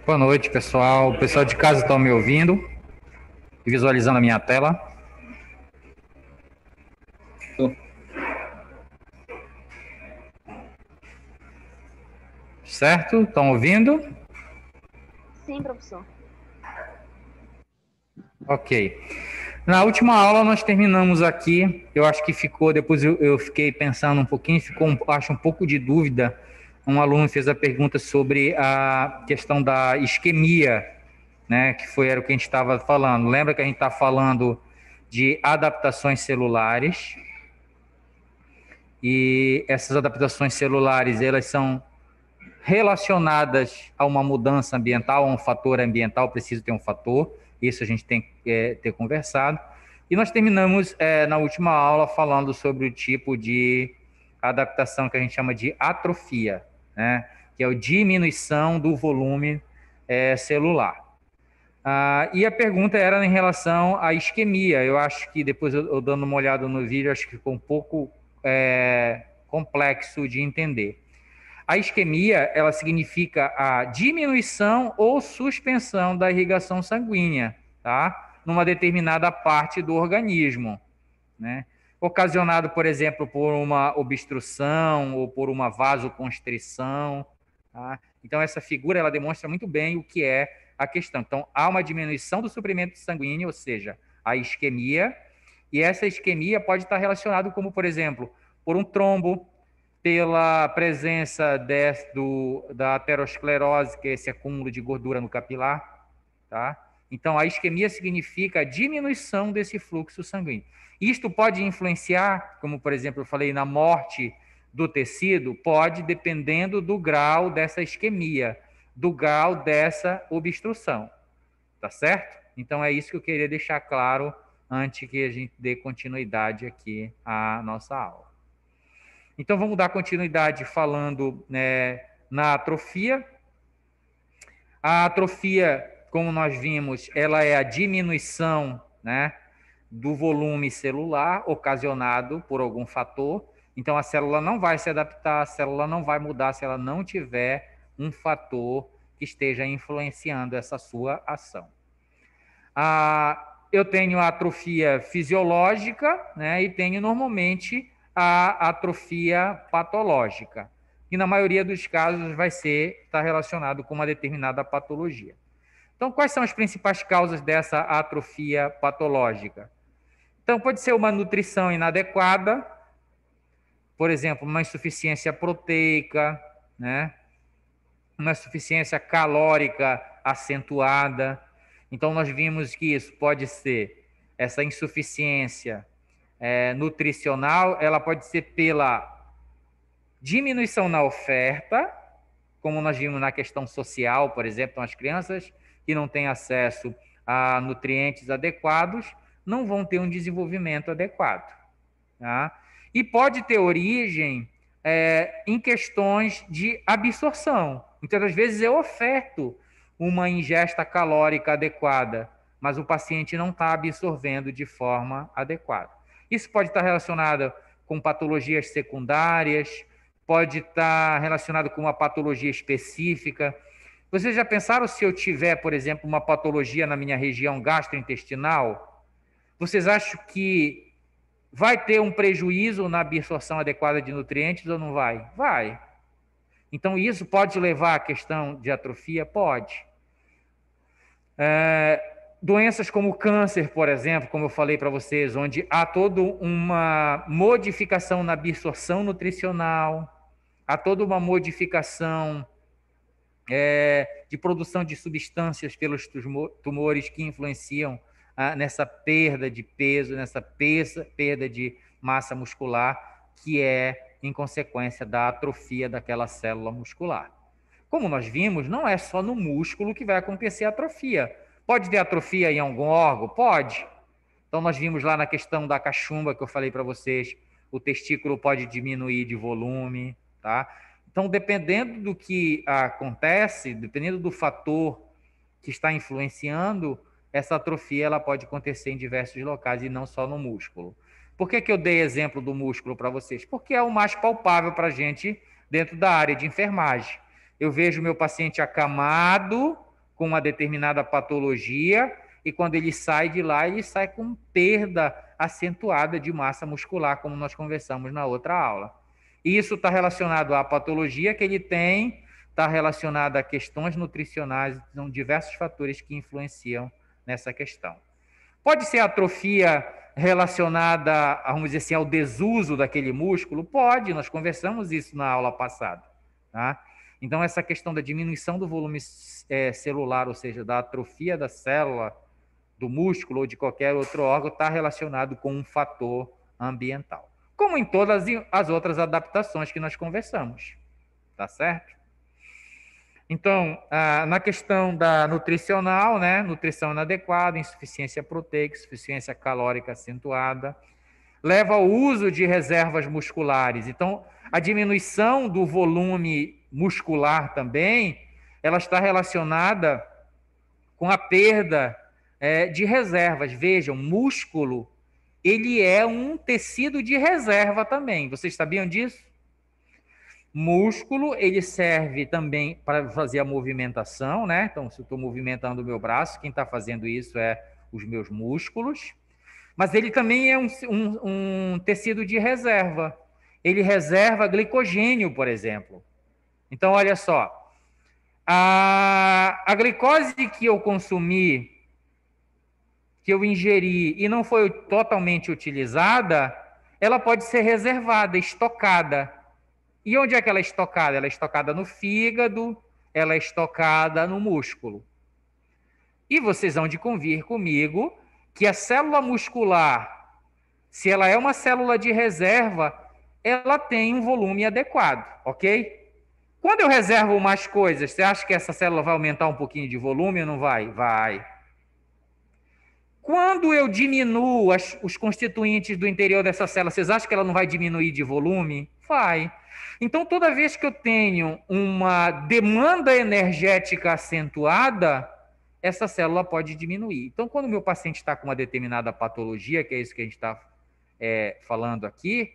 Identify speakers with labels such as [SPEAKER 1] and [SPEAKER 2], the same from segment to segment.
[SPEAKER 1] Boa noite, pessoal. O pessoal de casa está me ouvindo e visualizando a minha tela? Certo? Estão ouvindo?
[SPEAKER 2] Sim, professor.
[SPEAKER 1] Ok. Na última aula nós terminamos aqui, eu acho que ficou, depois eu fiquei pensando um pouquinho, acho um pouco de dúvida. Um aluno fez a pergunta sobre a questão da isquemia, né, era o que a gente estava falando. Lembra que a gente está falando de adaptações celulares, e essas adaptações celulares, elas são relacionadas a uma mudança ambiental, a um fator ambiental, precisa ter um fator, isso a gente tem que ter conversado. E nós terminamos na última aula falando sobre o tipo de adaptação que a gente chama de atrofia, né, que é a diminuição do volume celular. E a pergunta era em relação à isquemia. Eu acho que depois eu dando uma olhada no vídeo, acho que ficou um pouco complexo de entender. A isquemia, ela significa a diminuição ou suspensão da irrigação sanguínea, tá? Numa determinada parte do organismo, né? Ocasionado, por exemplo, por uma obstrução ou por uma vasoconstrição, tá? Então, essa figura, ela demonstra muito bem o que é a questão. Então, há uma diminuição do suprimento sanguíneo, ou seja, a isquemia, e essa isquemia pode estar relacionada, como, por exemplo, por um trombo, pela presença da aterosclerose, que é esse acúmulo de gordura no capilar, tá? Então, a isquemia significa a diminuição desse fluxo sanguíneo. Isto pode influenciar, como, por exemplo, eu falei, na morte do tecido? Pode, dependendo do grau dessa isquemia, do grau dessa obstrução, tá certo? Então, é isso que eu queria deixar claro antes que a gente dê continuidade aqui à nossa aula. Então, vamos dar continuidade falando na atrofia. A atrofia, como nós vimos, ela é a diminuição, né, do volume celular ocasionado por algum fator. Então, a célula não vai se adaptar, a célula não vai mudar se ela não tiver um fator que esteja influenciando essa sua ação. Eu tenho a atrofia fisiológica, né, e tenho normalmente a atrofia patológica, que na maioria dos casos vai estar relacionado com uma determinada patologia. Então, quais são as principais causas dessa atrofia patológica? Então, pode ser uma nutrição inadequada, por exemplo, uma insuficiência proteica, né, uma insuficiência calórica acentuada. Então, nós vimos que isso pode ser, essa insuficiência nutricional, ela pode ser pela diminuição na oferta, como nós vimos na questão social, por exemplo, então, as crianças que não têm acesso a nutrientes adequados não vão ter um desenvolvimento adequado, tá? E pode ter origem em questões de absorção. Muitas das vezes eu oferto uma ingesta calórica adequada, mas o paciente não está absorvendo de forma adequada. Isso pode estar relacionado com patologias secundárias, pode estar relacionado com uma patologia específica. Vocês já pensaram se eu tiver, por exemplo, uma patologia na minha região gastrointestinal? Vocês acham que vai ter um prejuízo na absorção adequada de nutrientes ou não vai? Vai. Então, isso pode levar à questão de atrofia? Pode. Doenças como câncer, por exemplo, como eu falei para vocês, onde há toda uma modificação na absorção nutricional, há toda uma modificação de produção de substâncias pelos tumores que influenciam nessa perda de peso, nessa perda de massa muscular, que é em consequência da atrofia daquela célula muscular. Como nós vimos, não é só no músculo que vai acontecer a atrofia. Pode ter atrofia em algum órgão? Pode. Então, nós vimos lá na questão da cachumba que eu falei para vocês, o testículo pode diminuir de volume, tá? Então, dependendo do que acontece, dependendo do fator que está influenciando, essa atrofia ela pode acontecer em diversos locais e não só no músculo. Por que eu dei exemplo do músculo para vocês? Porque é o mais palpável para a gente dentro da área de enfermagem. Eu vejo meu paciente acamado com uma determinada patologia e quando ele sai de lá, ele sai com perda acentuada de massa muscular, como nós conversamos na outra aula. E isso está relacionado à patologia que ele tem, está relacionado a questões nutricionais, são diversos fatores que influenciam nessa questão. Pode ser atrofia relacionada, vamos dizer assim, ao desuso daquele músculo? Pode, nós conversamos isso na aula passada, tá? Então, essa questão da diminuição do volume celular, ou seja, da atrofia da célula, do músculo ou de qualquer outro órgão, está relacionado com um fator ambiental. Como em todas as outras adaptações que nós conversamos, tá certo? Então, na questão da nutricional, né? Nutrição inadequada, insuficiência proteica, insuficiência calórica acentuada, leva ao uso de reservas musculares. Então, a diminuição do volume muscular também, ela está relacionada com a perda de reservas. Vejam, músculo, ele é um tecido de reserva também. Vocês sabiam disso? Músculo, ele serve também para fazer a movimentação, né? Então, se eu estou movimentando o meu braço, quem está fazendo isso é os meus músculos. Mas ele também é um tecido de reserva. Ele reserva glicogênio, por exemplo. Então, olha só. A glicose que eu consumi, que eu ingeri e não foi totalmente utilizada, ela pode ser reservada, estocada. E onde é que ela é estocada? Ela é estocada no fígado, ela é estocada no músculo. E vocês vão de convir comigo que a célula muscular, se ela é uma célula de reserva, ela tem um volume adequado, ok? Quando eu reservo mais coisas, você acha que essa célula vai aumentar um pouquinho de volume ou não vai? Vai. Quando eu diminuo os constituintes do interior dessa célula, vocês acham que ela não vai diminuir de volume? Vai. Então, toda vez que eu tenho uma demanda energética acentuada, essa célula pode diminuir. Então, quando o meu paciente está com uma determinada patologia, que é isso que a gente está falando aqui,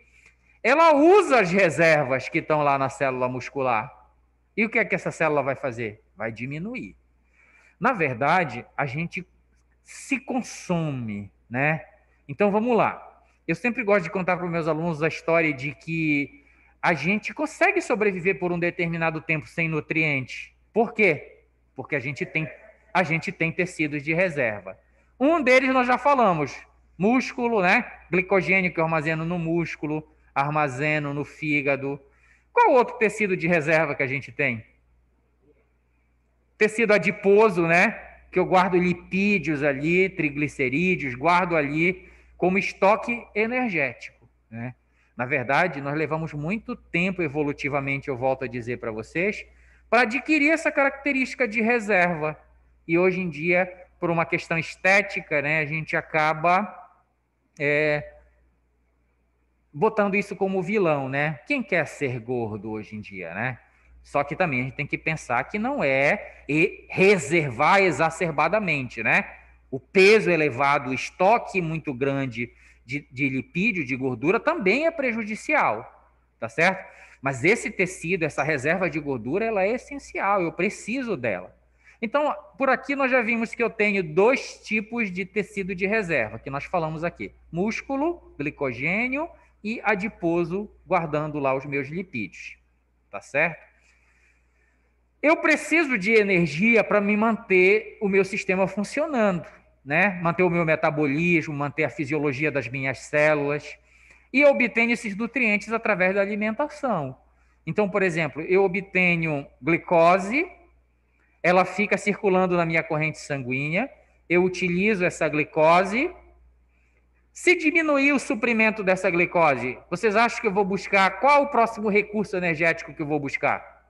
[SPEAKER 1] ela usa as reservas que estão lá na célula muscular. E o que é que essa célula vai fazer? Vai diminuir. Na verdade, a gente se consome, né? Então, vamos lá. Eu sempre gosto de contar para os meus alunos a história de que a gente consegue sobreviver por um determinado tempo sem nutrientes. Por quê? Porque a gente tem tecidos de reserva. Um deles nós já falamos, músculo, né? Glicogênio que eu armazeno no músculo, armazeno no fígado. Qual outro tecido de reserva que a gente tem? Tecido adiposo, né? Que eu guardo lipídios ali, triglicerídeos, guardo ali como estoque energético, né? Na verdade, nós levamos muito tempo evolutivamente, eu volto a dizer para vocês, para adquirir essa característica de reserva. E hoje em dia, por uma questão estética, né, a gente acaba botando isso como vilão, né? Quem quer ser gordo hoje em dia, né? Só que também a gente tem que pensar que não é reservar exacerbadamente, né? O peso elevado, o estoque muito grande de lipídio, de gordura, também é prejudicial, tá certo? Mas esse tecido, essa reserva de gordura, ela é essencial, eu preciso dela. Então, por aqui nós já vimos que eu tenho dois tipos de tecido de reserva, que nós falamos aqui. Músculo, glicogênio e adiposo, guardando lá os meus lipídios, tá certo? Eu preciso de energia para me manter o meu sistema funcionando, né? Manter o meu metabolismo, manter a fisiologia das minhas células. E eu obtenho esses nutrientes através da alimentação. Então, por exemplo, eu obtenho glicose, ela fica circulando na minha corrente sanguínea, eu utilizo essa glicose. Se diminuir o suprimento dessa glicose, vocês acham que eu vou buscar qual o próximo recurso energético que eu vou buscar?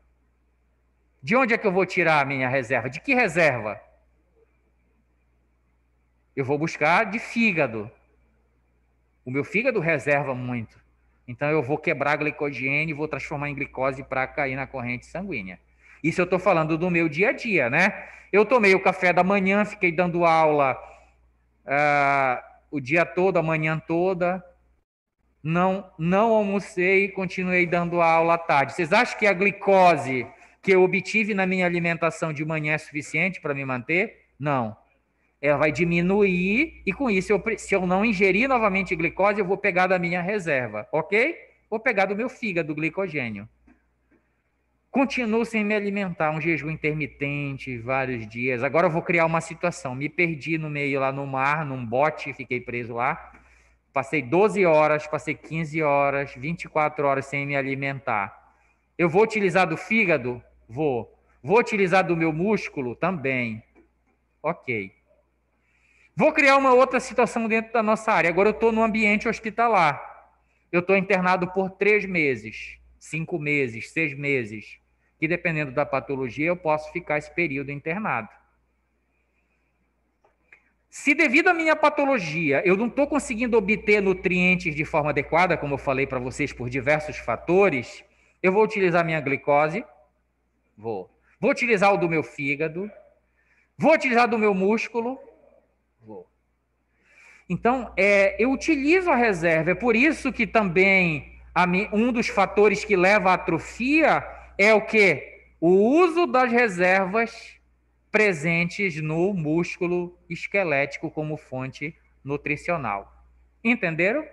[SPEAKER 1] De onde é que eu vou tirar a minha reserva? De que reserva? Eu vou buscar de fígado. O meu fígado reserva muito. Então eu vou quebrar glicogênio e vou transformar em glicose para cair na corrente sanguínea. Isso eu estou falando do meu dia a dia, né? Eu tomei o café da manhã, fiquei dando aula o dia todo, a manhã toda. Não almocei e continuei dando aula à tarde. Vocês acham que a glicose que eu obtive na minha alimentação de manhã é suficiente para me manter? Não. Ela vai diminuir e com isso, se eu não ingerir novamente glicose, eu vou pegar da minha reserva, ok? Vou pegar do meu fígado glicogênio. Continuo sem me alimentar, um jejum intermitente, vários dias. Agora eu vou criar uma situação. Me perdi no meio lá no mar, num bote, fiquei preso lá. Passei 12 horas, passei 15 horas, 24 horas sem me alimentar. Eu vou utilizar do fígado? Vou. Vou utilizar do meu músculo? Também. Ok. Vou criar uma outra situação dentro da nossa área. Agora eu estou no ambiente hospitalar. Eu estou internado por 3 meses, 5 meses, 6 meses. Que dependendo da patologia, eu posso ficar esse período internado. Se devido à minha patologia eu não estou conseguindo obter nutrientes de forma adequada, como eu falei para vocês, por diversos fatores, eu vou utilizar minha glicose, vou utilizar o do meu fígado, vou utilizar do meu músculo, vou. Então, eu utilizo a reserva. É por isso que também um dos fatores que leva à atrofia é o quê? O uso das reservas presentes no músculo esquelético como fonte nutricional. Entenderam?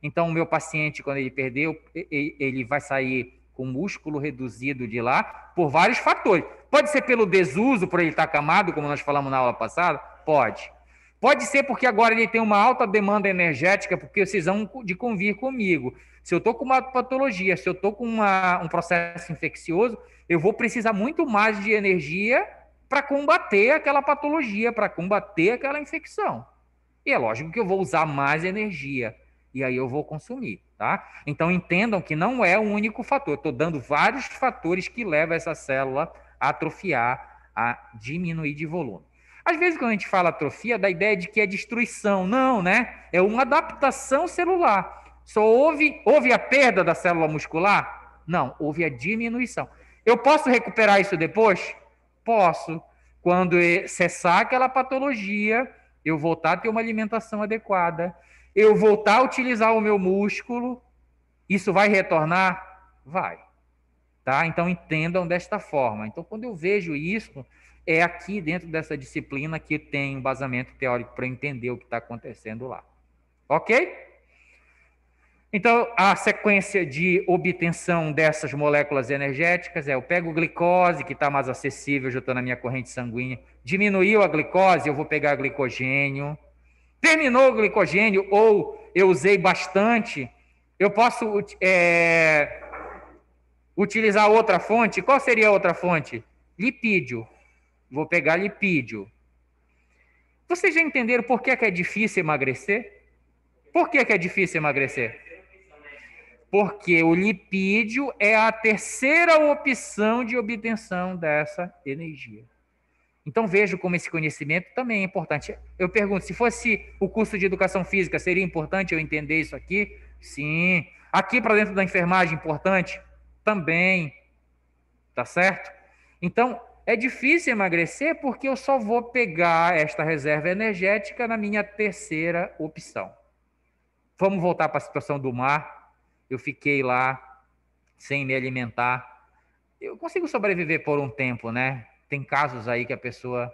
[SPEAKER 1] Então, o meu paciente, quando ele perdeu, ele vai sair com músculo reduzido de lá por vários fatores. Pode ser pelo desuso, por ele estar acamado, como nós falamos na aula passada? Pode. Pode ser porque agora ele tem uma alta demanda energética, porque vocês vão de convir comigo. Se eu estou com uma patologia, se eu estou com um processo infeccioso, eu vou precisar muito mais de energia para combater aquela patologia, para combater aquela infecção. E é lógico que eu vou usar mais energia. E aí eu vou consumir, tá? Então entendam que não é o único fator. Estou dando vários fatores que levam essa célula a atrofiar, a diminuir de volume. Às vezes, quando a gente fala atrofia, dá a ideia de que é destruição. Não, né? É uma adaptação celular. Só houve a perda da célula muscular? Não, houve a diminuição. Eu posso recuperar isso depois? Posso. Quando cessar aquela patologia, eu voltar a ter uma alimentação adequada, eu voltar a utilizar o meu músculo, isso vai retornar? Vai. Tá? Então, entendam desta forma. Então, quando eu vejo isso, é aqui dentro dessa disciplina que tem um embasamento teórico para entender o que está acontecendo lá. Ok? Então, a sequência de obtenção dessas moléculas energéticas eu pego glicose, que está mais acessível, já estou na minha corrente sanguínea. Diminuiu a glicose, eu vou pegar glicogênio. Terminou o glicogênio ou eu usei bastante, eu posso utilizar outra fonte. Qual seria a outra fonte? Lipídio. Vou pegar lipídio. Vocês já entenderam por que é difícil emagrecer? Por que é difícil emagrecer? Porque o lipídio é a terceira opção de obtenção dessa energia. Então, vejo como esse conhecimento também é importante. Eu pergunto, se fosse o curso de educação física, seria importante eu entender isso aqui? Sim. Aqui para dentro da enfermagem, importante? Também. Tá certo? Então, é difícil emagrecer porque eu só vou pegar esta reserva energética na minha terceira opção. Vamos voltar para a situação do mar. Eu fiquei lá sem me alimentar. Eu consigo sobreviver por um tempo, né? Tem casos aí que a pessoa,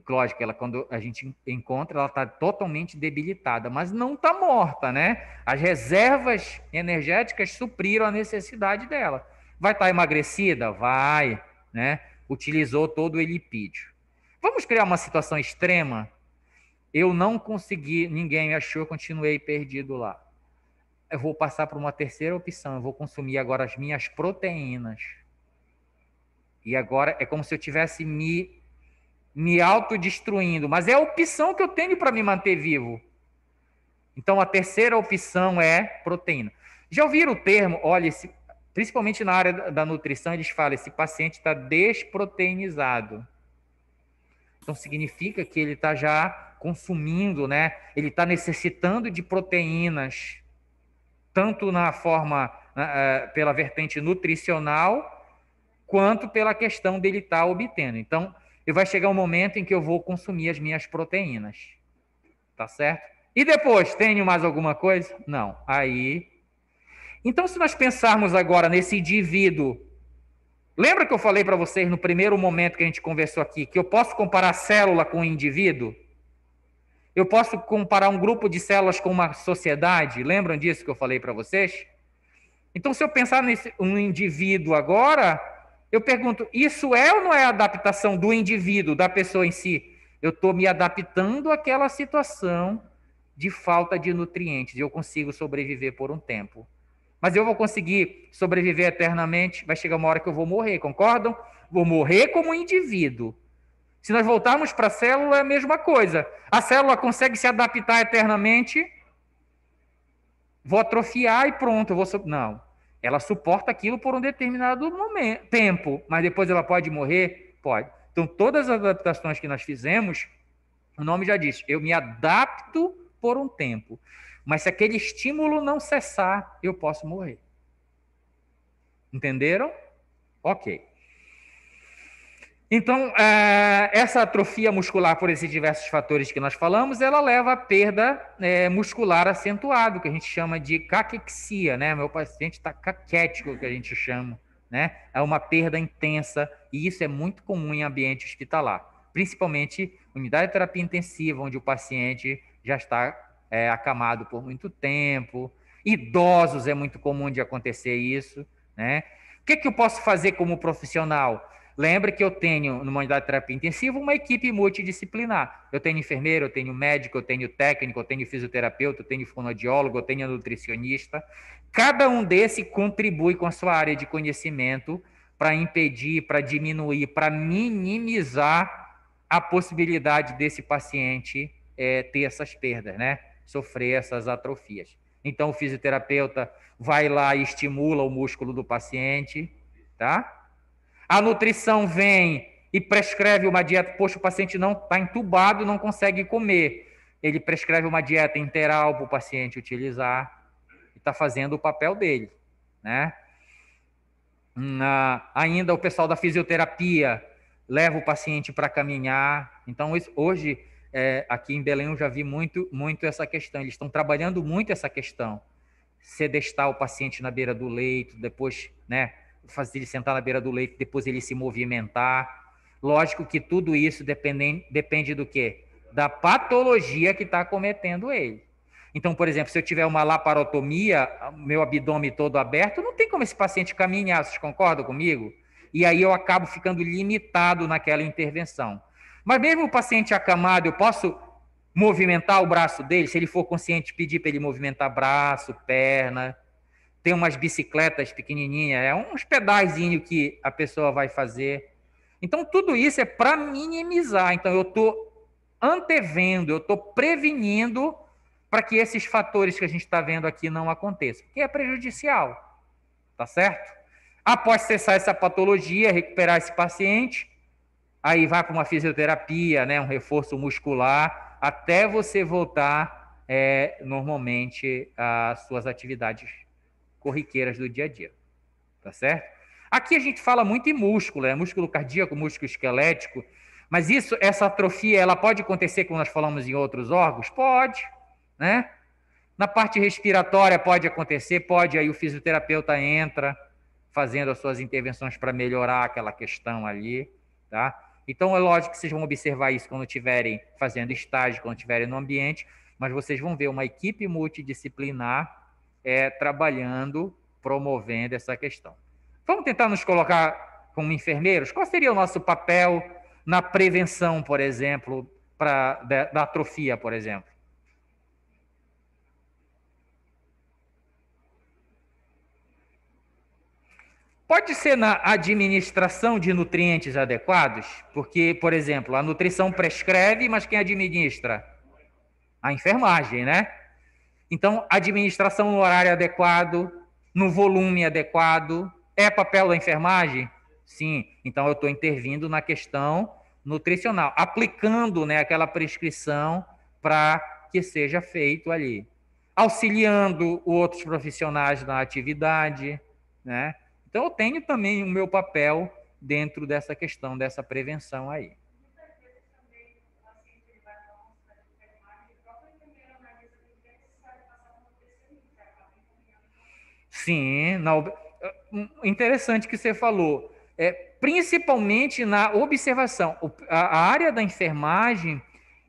[SPEAKER 1] lógico, quando a gente encontra, ela está totalmente debilitada, mas não está morta, né? As reservas energéticas supriram a necessidade dela. Vai estar emagrecida? Vai, né? Utilizou todo o lipídio. Vamos criar uma situação extrema? eu não consegui, ninguém me achou, eu continuei perdido lá. Eu vou passar para uma terceira opção, eu vou consumir agora as minhas proteínas. E agora é como se eu estivesse me autodestruindo, mas é a opção que eu tenho para me manter vivo. Então, a terceira opção é proteína. Já ouviram o termo? Olha, principalmente na área da nutrição, eles falam, esse paciente está desproteinizado. Então, significa que ele está já consumindo, né? Ele está necessitando de proteínas, tanto na forma, pela vertente nutricional, quanto pela questão dele estar obtendo. Então, vai chegar um momento em que eu vou consumir as minhas proteínas. Tá certo? E depois, tenho mais alguma coisa? Não. Aí. Então, se nós pensarmos agora nesse indivíduo, lembra que eu falei para vocês no primeiro momento que a gente conversou aqui, que eu posso comparar célula com indivíduo? Eu posso comparar um grupo de células com uma sociedade? Lembram disso que eu falei para vocês? Então, se eu pensar nesse um indivíduo agora, eu pergunto, isso é ou não é a adaptação do indivíduo, da pessoa em si? Eu estou me adaptando àquela situação de falta de nutrientes, e eu consigo sobreviver por um tempo. Mas eu vou conseguir sobreviver eternamente? Vai chegar uma hora que eu vou morrer, concordam? Vou morrer como indivíduo. Se nós voltarmos para a célula, é a mesma coisa. A célula consegue se adaptar eternamente? Vou atrofiar e pronto, eu vou... Não. Ela suporta aquilo por um determinado tempo, mas depois ela pode morrer? Pode. Então, todas as adaptações que nós fizemos, o nome já diz, eu me adapto por um tempo. Mas se aquele estímulo não cessar, eu posso morrer. Entenderam? Ok. Então, essa atrofia muscular, por esses diversos fatores que nós falamos, ela leva à perda muscular acentuada, que a gente chama de caquexia, né? Meu paciente está caquético, que a gente chama, né? É uma perda intensa, e isso é muito comum em ambiente hospitalar, principalmente unidade de terapia intensiva, onde o paciente já está acamado por muito tempo. Idosos é muito comum de acontecer isso, né? O que eu posso fazer como profissional? Lembre que eu tenho, numa unidade de terapia intensiva, uma equipe multidisciplinar. Eu tenho enfermeiro, eu tenho médico, eu tenho técnico, eu tenho fisioterapeuta, eu tenho fonoaudiólogo, eu tenho nutricionista. Cada um desses contribui com a sua área de conhecimento para impedir, para diminuir, para minimizar a possibilidade desse paciente ter essas perdas, né? Sofrer essas atrofias. Então, o fisioterapeuta vai lá e estimula o músculo do paciente, tá? A nutrição vem e prescreve uma dieta. Poxa, o paciente não está entubado, não consegue comer. Ele prescreve uma dieta interal para o paciente utilizar e está fazendo o papel dele, né? Ainda o pessoal da fisioterapia leva o paciente para caminhar. Então, hoje, aqui em Belém, eu já vi muito essa questão. Eles estão trabalhando muito essa questão. Sedestar o paciente na beira do leito, depois, né? Fazer ele sentar na beira do leito, depois ele se movimentar. Lógico que tudo isso depende do quê? Da patologia que está cometendo ele. Então, por exemplo, se eu tiver uma laparotomia, meu abdômen todo aberto, não tem como esse paciente caminhar, vocês concordam comigo? E aí eu acabo ficando limitado naquela intervenção. Mas mesmo o paciente acamado, eu posso movimentar o braço dele, se ele for consciente, pedir para ele movimentar braço, perna. Tem umas bicicletas pequenininhas, uns pedazinhos que a pessoa vai fazer. Então, tudo isso é para minimizar. Então, eu estou antevendo, eu estou prevenindo para que esses fatores que a gente está vendo aqui não aconteçam, que é prejudicial, tá certo? Após cessar essa patologia, recuperar esse paciente, aí vai para uma fisioterapia, né, um reforço muscular, até você voltar normalmente às suas atividades corriqueiras do dia a dia, tá certo? Aqui a gente fala muito em músculo, músculo cardíaco, músculo esquelético, mas essa atrofia, ela pode acontecer como nós falamos em outros órgãos? Pode, né? Na parte respiratória pode acontecer, pode, aí o fisioterapeuta entra fazendo as suas intervenções para melhorar aquela questão ali, tá? Então é lógico que vocês vão observar isso quando estiverem fazendo estágio, quando estiverem no ambiente, mas vocês vão ver uma equipe multidisciplinar trabalhando, promovendo essa questão. Vamos tentar nos colocar como enfermeiros? Qual seria o nosso papel na prevenção, por exemplo, da atrofia, por exemplo? Pode ser na administração de nutrientes adequados, porque, por exemplo, a nutrição prescreve, mas quem administra? A enfermagem, né? Então, administração no horário adequado, no volume adequado, é papel da enfermagem? Sim. Então, eu estou intervindo na questão nutricional, aplicando, né, aquela prescrição para que seja feito ali. Auxiliando outros profissionais na atividade, né? Então, eu tenho também o meu papel dentro dessa questão, dessa prevenção aí. Sim, interessante que você falou. Principalmente na observação. A área da enfermagem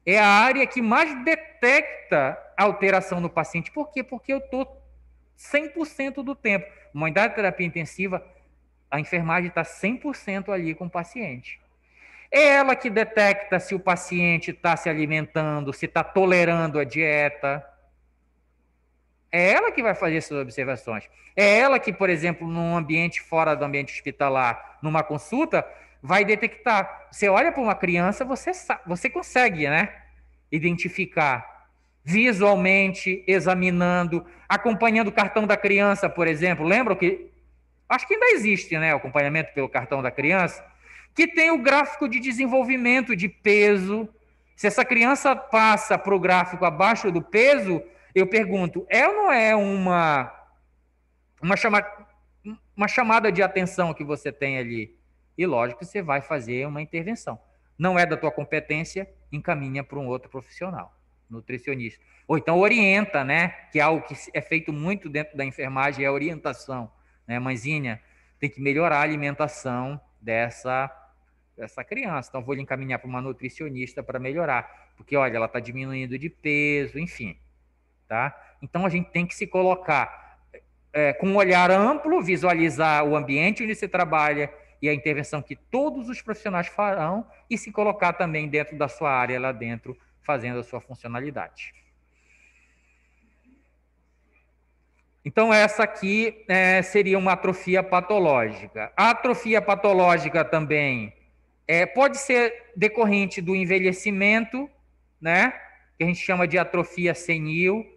[SPEAKER 1] é a área que mais detecta alteração no paciente. Por quê? Porque eu estou 100% do tempo. Uma unidade de terapia intensiva, a enfermagem está 100% ali com o paciente. É ela que detecta se o paciente está se alimentando, se está tolerando a dieta. É ela que vai fazer essas observações. É ela que, por exemplo, num ambiente fora do ambiente hospitalar, numa consulta, vai detectar. Você olha para uma criança, você consegue, né, identificar visualmente, examinando, acompanhando o cartão da criança, por exemplo. Lembra que acho que ainda existe, né, o acompanhamento pelo cartão da criança, que tem o gráfico de desenvolvimento de peso. Se essa criança passa para o gráfico abaixo do peso, eu pergunto, é ou não é uma chamada de atenção que você tem ali? E lógico que você vai fazer uma intervenção. Não é da tua competência, encaminha para um outro profissional, nutricionista. Ou então orienta, né? Que é algo que é feito muito dentro da enfermagem, é a orientação. Né? Mãezinha, tem que melhorar a alimentação dessa criança. Então, vou lhe encaminhar para uma nutricionista para melhorar. Porque, olha, ela está diminuindo de peso, enfim. Tá? Então, a gente tem que se colocar com um olhar amplo, visualizar o ambiente onde você trabalha e a intervenção que todos os profissionais farão e se colocar também dentro da sua área lá dentro, fazendo a sua funcionalidade. Então, essa aqui seria uma atrofia patológica. A atrofia patológica também pode ser decorrente do envelhecimento, né? Que a gente chama de atrofia senil.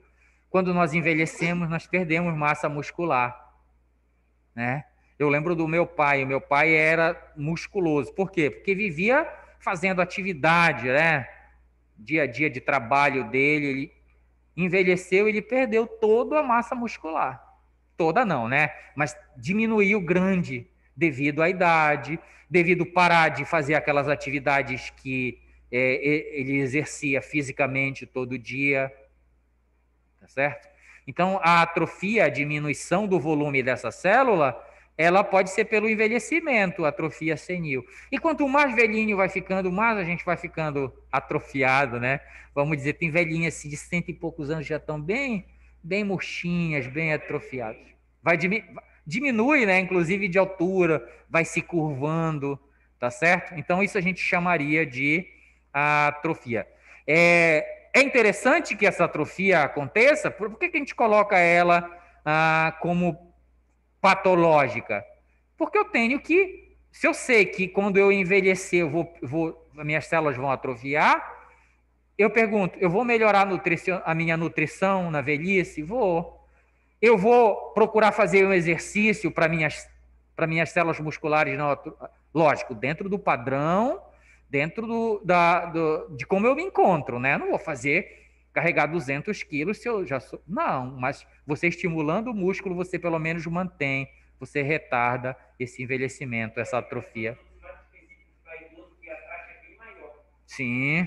[SPEAKER 1] Quando nós envelhecemos, nós perdemos massa muscular, né? Eu lembro do meu pai. O meu pai era musculoso. Por quê? Porque vivia fazendo atividade, né? Dia a dia de trabalho dele, ele envelheceu, ele perdeu toda a massa muscular. Toda não, né? Mas diminuiu grande devido à idade, devido parar de fazer aquelas atividades que ele exercia fisicamente todo dia, tá certo? Então, a atrofia, a diminuição do volume dessa célula, ela pode ser pelo envelhecimento, atrofia senil. E quanto mais velhinho vai ficando, mais a gente vai ficando atrofiado, né? Vamos dizer, tem velhinhas assim, de 100 e poucos anos já estão bem murchinhas, bem atrofiadas. Diminui, né? Inclusive de altura, vai se curvando, tá certo? Então, isso a gente chamaria de atrofia. É interessante que essa atrofia aconteça, por que a gente coloca ela como patológica? Porque eu tenho que, se eu sei que quando eu envelhecer, minhas células vão atrofiar, eu pergunto, eu vou melhorar a minha nutrição na velhice? Vou. Eu vou procurar fazer um exercício para minhas células musculares, não, lógico, dentro do padrão, dentro de como eu me encontro, né? Não vou carregar 200 quilos se eu já sou... Não, mas você estimulando o músculo, você pelo menos mantém, você retarda esse envelhecimento, essa atrofia. Sim.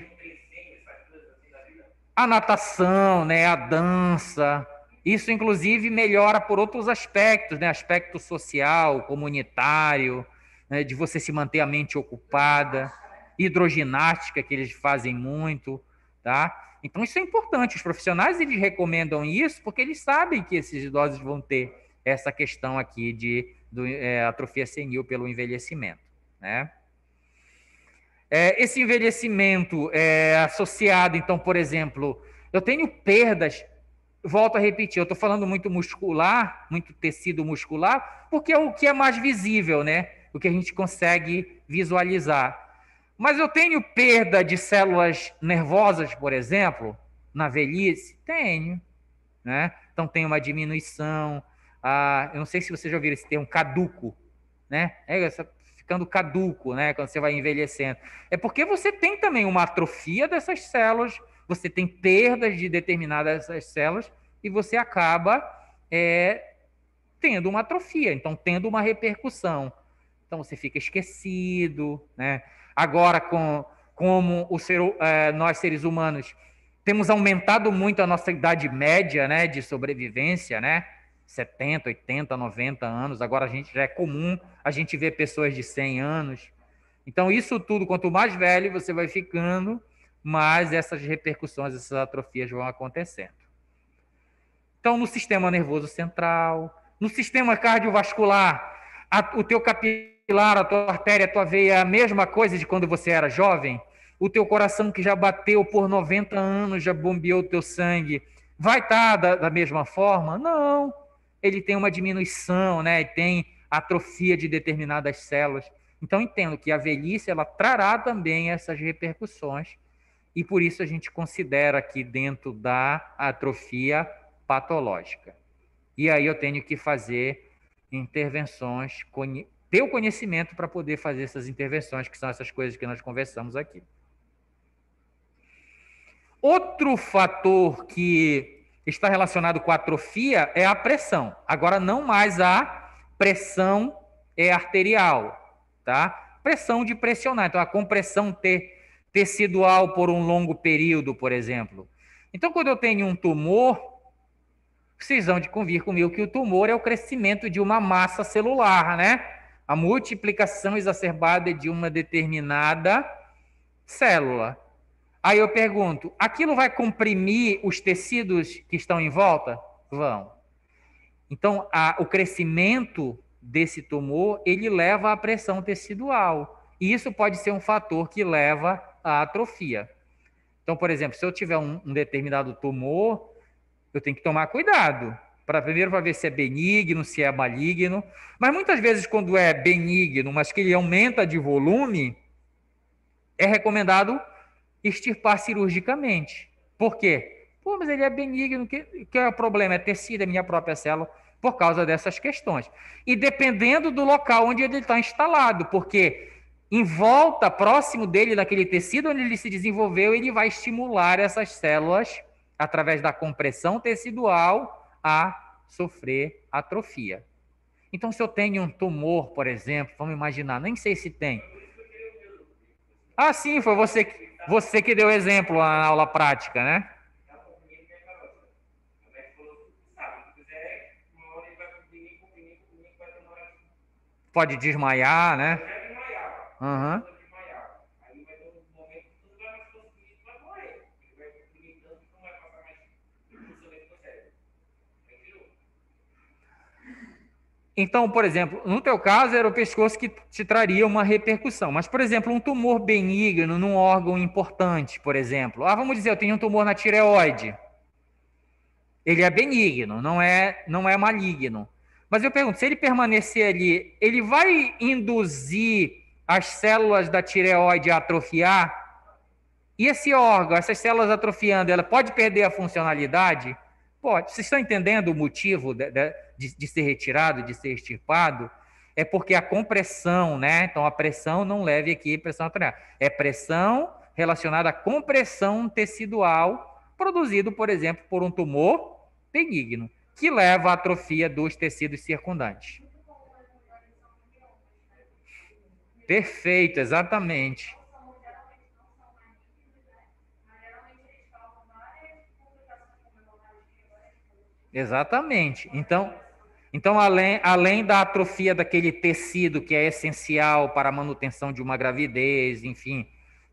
[SPEAKER 1] A natação, né? A dança... Isso, inclusive, melhora por outros aspectos, né? Aspecto social, comunitário, né? De você se manter a mente ocupada, hidroginástica, que eles fazem muito, tá? Então, isso é importante. Os profissionais, eles recomendam isso porque eles sabem que esses idosos vão ter essa questão aqui de atrofia senil pelo envelhecimento, né? Esse envelhecimento é associado, então, por exemplo, eu tenho perdas, volto a repetir, eu estou falando muito muscular, muito tecido muscular, porque é o que é mais visível, né? O que a gente consegue visualizar. Mas eu tenho perda de células nervosas, por exemplo, na velhice? Tenho, né? Então tem uma diminuição. Eu não sei se você já ouviu esse termo, caduco, né? Ficando caduco, né? Quando você vai envelhecendo. É porque você tem também uma atrofia dessas células, você tem perdas de determinadas dessas células e você acaba tendo uma atrofia, então tendo uma repercussão. Então você fica esquecido, né? Agora, como nós seres humanos temos aumentado muito a nossa idade média, né, de sobrevivência, né? 70, 80, 90 anos. Agora a gente já é comum a gente ver pessoas de 100 anos. Então isso tudo, quanto mais velho você vai ficando, mais essas repercussões, essas atrofias vão acontecendo. Então, no sistema nervoso central, no sistema cardiovascular, o teu capilar, a tua artéria, a tua veia é a mesma coisa de quando você era jovem? O teu coração que já bateu por 90 anos, já bombeou o teu sangue, vai estar da mesma forma? Não. Ele tem uma diminuição, né? Tem atrofia de determinadas células. Então, entendo que a velhice ela trará também essas repercussões e por isso a gente considera aqui dentro da atrofia patológica. E aí eu tenho que fazer intervenções, ter o conhecimento para poder fazer essas intervenções, que são essas coisas que nós conversamos aqui. Outro fator que está relacionado com a atrofia é a pressão. Agora, não mais a pressão arterial, tá? Pressão de pressionar. Então, a compressão tecidual por um longo período, por exemplo. Então, quando eu tenho um tumor, vocês vão de convir comigo que o tumor é o crescimento de uma massa celular, né? A multiplicação exacerbada de uma determinada célula. Aí eu pergunto, aquilo vai comprimir os tecidos que estão em volta? Vão. Então, o crescimento desse tumor, ele leva à pressão tecidual. E isso pode ser um fator que leva à atrofia. Então, por exemplo, se eu tiver um determinado tumor, eu tenho que tomar cuidado. Primeiro para ver se é benigno, se é maligno. Mas muitas vezes, quando é benigno, mas que ele aumenta de volume, é recomendado extirpar cirurgicamente. Por quê? Pô, mas ele é benigno, que é o problema? É tecido, é minha própria célula, por causa dessas questões. E dependendo do local onde ele está instalado, porque em volta, próximo dele, daquele tecido onde ele se desenvolveu, ele vai estimular essas células, através da compressão tecidual, a sofrer atrofia. Então, se eu tenho um tumor, por exemplo, vamos imaginar, nem sei se tem. Ah, sim, foi você que deu exemplo na aula prática, né? Pode desmaiar, né? Uhum. Então, por exemplo, no teu caso era o pescoço que te traria uma repercussão. Mas, por exemplo, um tumor benigno num órgão importante, por exemplo. Vamos dizer, eu tenho um tumor na tireoide. Ele é benigno, não é maligno. Mas eu pergunto, se ele permanecer ali, ele vai induzir as células da tireoide a atrofiar? E esse órgão, essas células atrofiando, ela pode perder a funcionalidade? Pode. Vocês estão entendendo o motivo de ser retirado, de ser extirpado? É porque a compressão, né? Então, a pressão não leve aqui pressão arterial. É pressão relacionada à compressão tecidual produzido, por exemplo, por um tumor benigno, que leva à atrofia dos tecidos circundantes. Perfeito, exatamente. Exatamente. Então além da atrofia daquele tecido que é essencial para a manutenção de uma gravidez, enfim,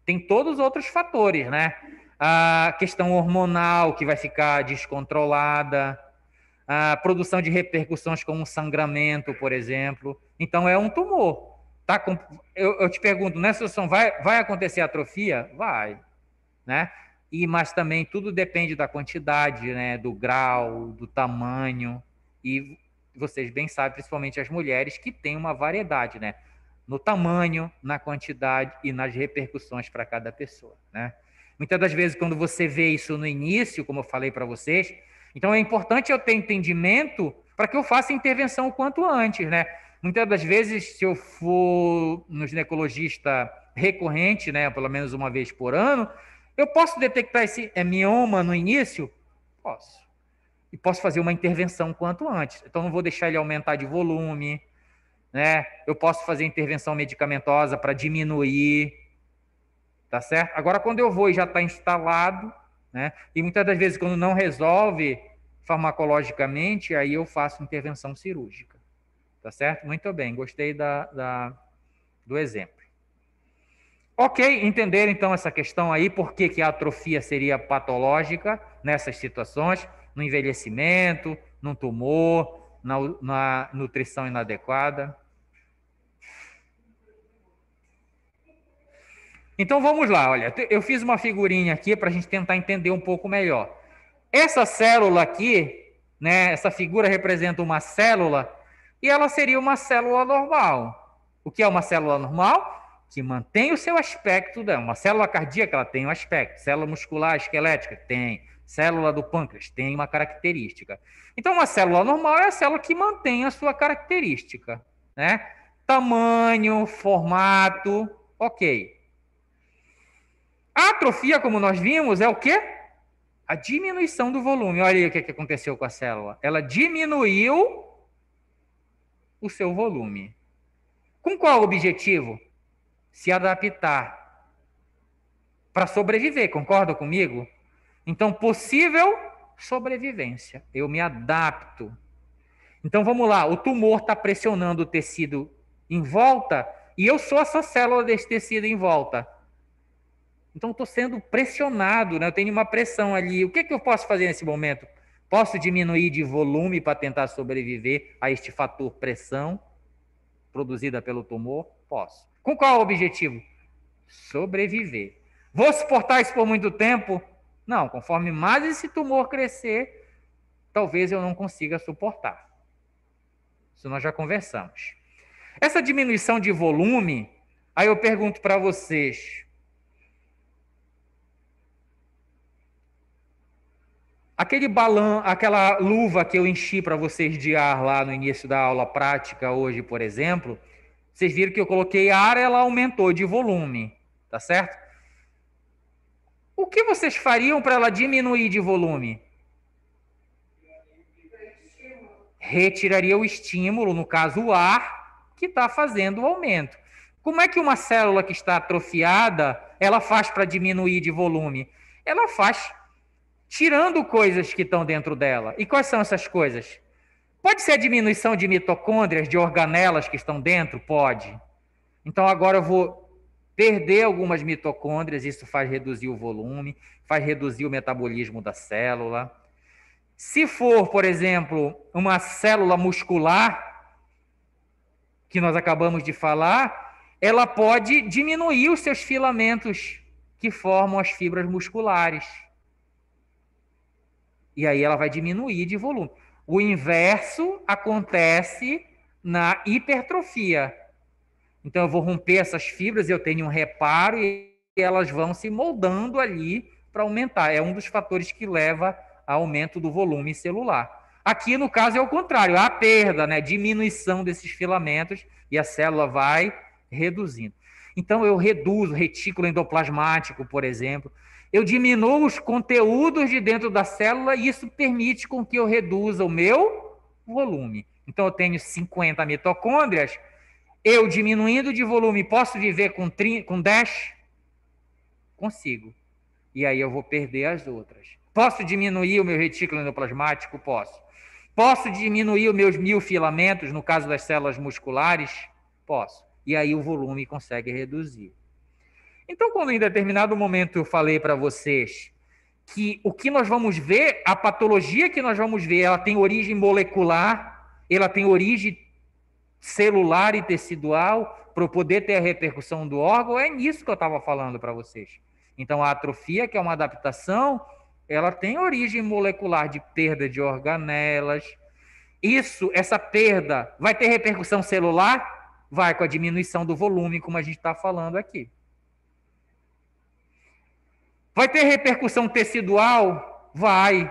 [SPEAKER 1] tem todos os outros fatores, né? A questão hormonal que vai ficar descontrolada, a produção de repercussões como sangramento, por exemplo. Então é um tumor. Eu te pergunto, nessa situação vai acontecer atrofia? Vai, né? Mas também tudo depende da quantidade, né? Do grau, do tamanho. E vocês bem sabem, principalmente as mulheres, que têm uma variedade, né? No tamanho, na quantidade e nas repercussões para cada pessoa, né? Muitas das vezes, quando você vê isso no início, como eu falei para vocês, então é importante eu ter entendimento para que eu faça intervenção o quanto antes, né? Muitas das vezes, se eu for no ginecologista recorrente, né, pelo menos uma vez por ano, eu posso detectar esse mioma no início? Posso. E posso fazer uma intervenção quanto antes. Então, não vou deixar ele aumentar de volume, né? Eu posso fazer intervenção medicamentosa para diminuir, tá certo? Agora, quando eu vou e já está instalado, né? E muitas das vezes, quando não resolve farmacologicamente, aí eu faço intervenção cirúrgica, tá certo? Muito bem, gostei do exemplo. Ok, entenderam então essa questão aí, por que a atrofia seria patológica nessas situações, no envelhecimento, no tumor, na nutrição inadequada. Então vamos lá, olha, eu fiz uma figurinha aqui para a gente tentar entender um pouco melhor. Essa célula aqui, né, essa figura representa uma célula e ela seria uma célula normal. O que é uma célula normal? Que mantém o seu aspecto dela. Uma célula cardíaca, ela tem um aspecto. Célula muscular esquelética, tem. Célula do pâncreas, tem uma característica. Então, uma célula normal é a célula que mantém a sua característica, né? Tamanho, formato, ok. A atrofia, como nós vimos, é o quê? A diminuição do volume. Olha aí o que aconteceu com a célula. Ela diminuiu o seu volume. Com qual objetivo? Se adaptar para sobreviver, concorda comigo? Então, possível sobrevivência. Eu me adapto. Então, vamos lá. O tumor está pressionando o tecido em volta e eu sou essa célula desse tecido em volta. Então, estou sendo pressionado, né? Eu tenho uma pressão ali. O que eu posso fazer nesse momento? Posso diminuir de volume para tentar sobreviver a este fator pressão produzida pelo tumor? Posso. Com qual objetivo? Sobreviver. Vou suportar isso por muito tempo? Não, conforme mais esse tumor crescer, talvez eu não consiga suportar. Isso nós já conversamos. Essa diminuição de volume, aí eu pergunto para vocês, aquele balão, aquela luva que eu enchi para vocês de ar lá no início da aula prática hoje, por exemplo, vocês viram que eu coloquei ar, ela aumentou de volume, tá certo? O que vocês fariam para ela diminuir de volume? Retiraria o estímulo, no caso o ar, que está fazendo o aumento. Como é que uma célula que está atrofiada, ela faz para diminuir de volume? Ela faz tirando coisas que estão dentro dela. E quais são essas coisas? Pode ser a diminuição de mitocôndrias, de organelas que estão dentro? Pode. Então, agora eu vou perder algumas mitocôndrias, isso faz reduzir o volume, faz reduzir o metabolismo da célula. Se for, por exemplo, uma célula muscular, que nós acabamos de falar, ela pode diminuir os seus filamentos que formam as fibras musculares. E aí ela vai diminuir de volume. O inverso acontece na hipertrofia. Então, eu vou romper essas fibras, eu tenho um reparo e elas vão se moldando ali para aumentar. É um dos fatores que leva ao aumento do volume celular. Aqui, no caso, é o contrário. Há perda, né? Diminuição desses filamentos e a célula vai reduzindo. Então, eu reduzo retículo endoplasmático, por exemplo. Eu diminuo os conteúdos de dentro da célula e isso permite com que eu reduza o meu volume. Então, eu tenho 50 mitocôndrias, eu diminuindo de volume, posso viver com 10? Consigo. E aí eu vou perder as outras. Posso diminuir o meu retículo endoplasmático? Posso. Posso diminuir os meus 1000 filamentos, no caso das células musculares? Posso. E aí o volume consegue reduzir. Então, quando em determinado momento eu falei para vocês que o que nós vamos ver, a patologia que nós vamos ver, ela tem origem molecular, ela tem origem celular e tecidual, para eu poder ter a repercussão do órgão, é nisso que eu estava falando para vocês. Então, a atrofia, que é uma adaptação, ela tem origem molecular de perda de organelas. Essa perda, vai ter repercussão celular? Vai, com a diminuição do volume, como a gente está falando aqui. Vai ter repercussão tecidual? Vai.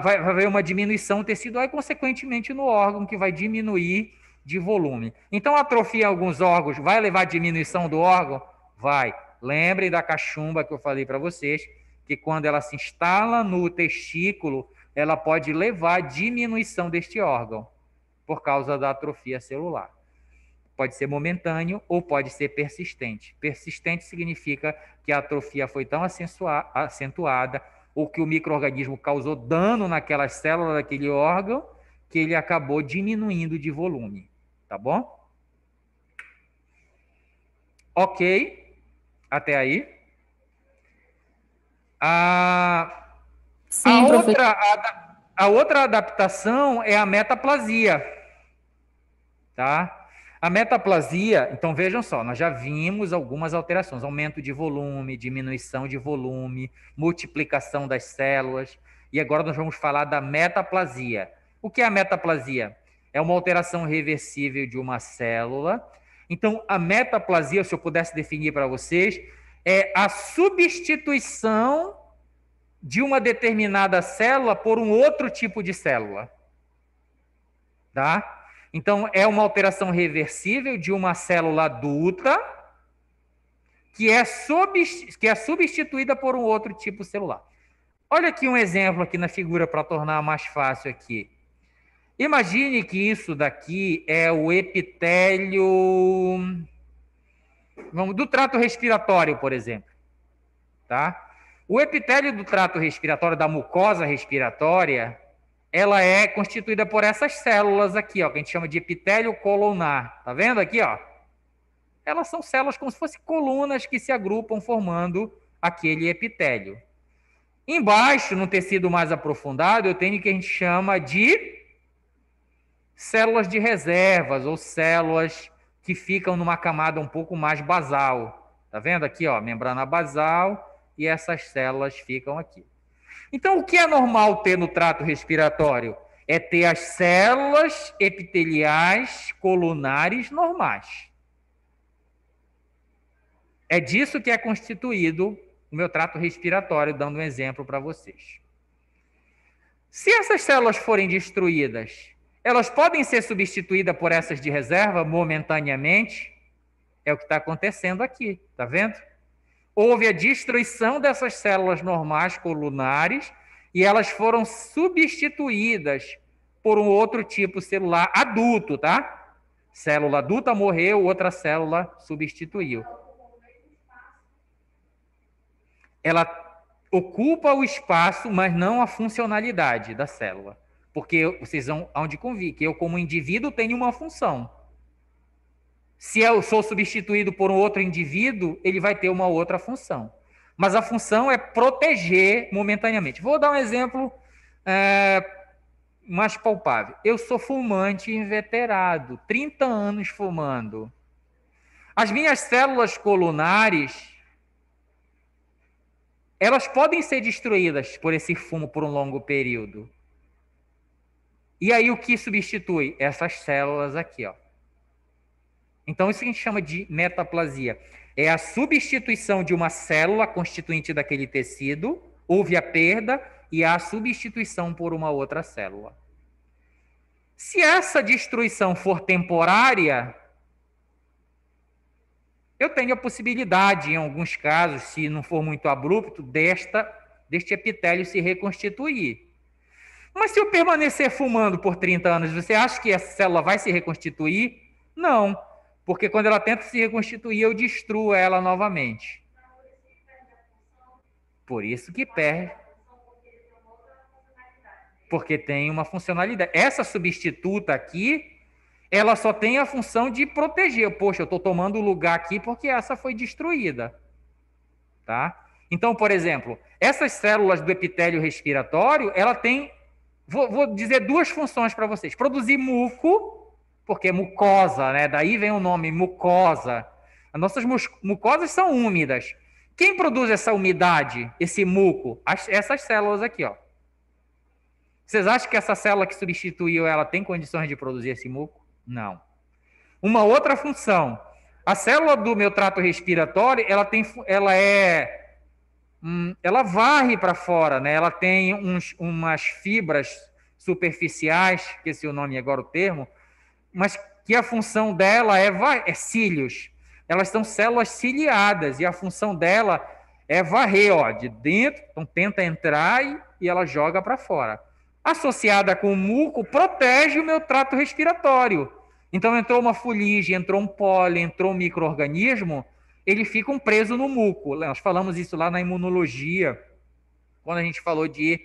[SPEAKER 1] Vai haver uma diminuição tecidual e, consequentemente, no órgão, que vai diminuir de volume. Então, a atrofia em alguns órgãos vai levar à diminuição do órgão? Vai. Lembrem da cachumba que eu falei para vocês, que quando ela se instala no testículo, ela pode levar à diminuição deste órgão, por causa da atrofia celular. Pode ser momentâneo ou pode ser persistente. Persistente significa que a atrofia foi tão acentuada ou que o micro-organismo causou dano naquelas células daquele órgão que ele acabou diminuindo de volume. Tá bom? Ok. Até aí.
[SPEAKER 3] Sim,
[SPEAKER 1] A outra adaptação é a metaplasia. Tá? A metaplasia, então vejam só, nós já vimos algumas alterações, aumento de volume, diminuição de volume, multiplicação das células, e agora nós vamos falar da metaplasia. O que é a metaplasia? É uma alteração reversível de uma célula. Então, a metaplasia, se eu pudesse definir para vocês, é a substituição de uma determinada célula por um outro tipo de célula. Tá? Então, é uma alteração reversível de uma célula adulta que é substituída por um outro tipo celular. Olha aqui um exemplo aqui na figura para tornar mais fácil aqui. Imagine que isso daqui é o epitélio do trato respiratório, por exemplo. Tá? O epitélio do trato respiratório, da mucosa respiratória, ela é constituída por essas células aqui, ó, que a gente chama de epitélio colunar. Tá vendo aqui, ó? Elas são células como se fossem colunas que se agrupam formando aquele epitélio. Embaixo, no tecido mais aprofundado, eu tenho o que a gente chama de células de reservas ou células que ficam numa camada um pouco mais basal. Tá vendo aqui, ó, membrana basal, e essas células ficam aqui. Então, o que é normal ter no trato respiratório? É ter as células epiteliais colunares normais. É disso que é constituído o meu trato respiratório, dando um exemplo para vocês. Se essas células forem destruídas, elas podem ser substituídas por essas de reserva momentaneamente? É o que está acontecendo aqui, tá vendo? Houve a destruição dessas células normais colunares e elas foram substituídas por um outro tipo celular adulto, tá? Célula adulta morreu, outra célula substituiu. Ela ocupa o espaço, mas não a funcionalidade da célula. Porque vocês vão onde convir, que eu, como indivíduo, tenho uma função. Se eu sou substituído por um outro indivíduo, ele vai ter uma outra função. Mas a função é proteger momentaneamente. Vou dar um exemplo mais palpável. Eu sou fumante inveterado, 30 anos fumando. As minhas células colunares, elas podem ser destruídas por esse fumo por um longo período. E aí o que substitui? Essas células aqui, ó. Então, isso que a gente chama de metaplasia. É a substituição de uma célula constituinte daquele tecido, houve a perda e a substituição por uma outra célula. Se essa destruição for temporária, eu tenho a possibilidade, em alguns casos, se não for muito abrupto, deste epitélio se reconstituir. Mas se eu permanecer fumando por 30 anos, você acha que essa célula vai se reconstituir? Não. Porque quando ela tenta se reconstituir, eu destruo ela novamente. Por isso que perde. Porque tem uma funcionalidade. Essa substituta aqui, ela só tem a função de proteger. Poxa, eu estou tomando o lugar aqui porque essa foi destruída. Tá? Então, por exemplo, essas células do epitélio respiratório, ela tem, vou dizer duas funções para vocês. Produzir muco porque é mucosa, né? Daí vem o nome mucosa. As nossas mucosas são úmidas. Quem produz essa umidade, esse muco? Essas células aqui, ó. Vocês acham que essa célula que substituiu ela tem condições de produzir esse muco? Não. Uma outra função. A célula do meu trato respiratório, ela varre para fora, né? Ela tem umas fibras superficiais, que esse é o nome agora o termo, mas que a função dela é cílios. Elas são células ciliadas e a função dela é varrer, ó, de dentro, então tenta entrar e ela joga para fora. Associada com o muco, protege o meu trato respiratório. Então entrou uma fuligem, entrou um pólen, entrou um micro-organismo, eles ficam presos no muco. Nós falamos isso lá na imunologia, quando a gente falou de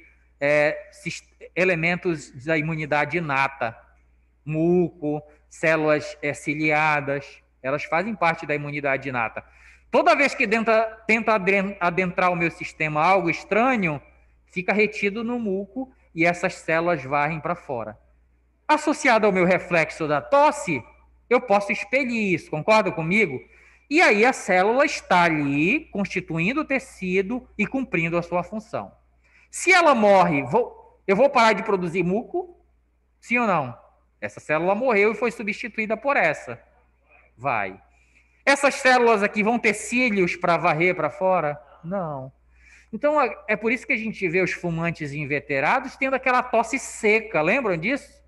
[SPEAKER 1] elementos da imunidade inata. Muco, células ciliadas, elas fazem parte da imunidade inata. Toda vez que tenta adentrar o meu sistema algo estranho, fica retido no muco e essas células varrem para fora. Associado ao meu reflexo da tosse, eu posso expelir isso, concorda comigo? E aí a célula está ali, constituindo o tecido e cumprindo a sua função. Se ela morre, eu vou parar de produzir muco? Sim ou não? Essa célula morreu e foi substituída por essa. Vai. Essas células aqui vão ter cílios para varrer para fora? Não. Então, é por isso que a gente vê os fumantes inveterados tendo aquela tosse seca. Lembram disso?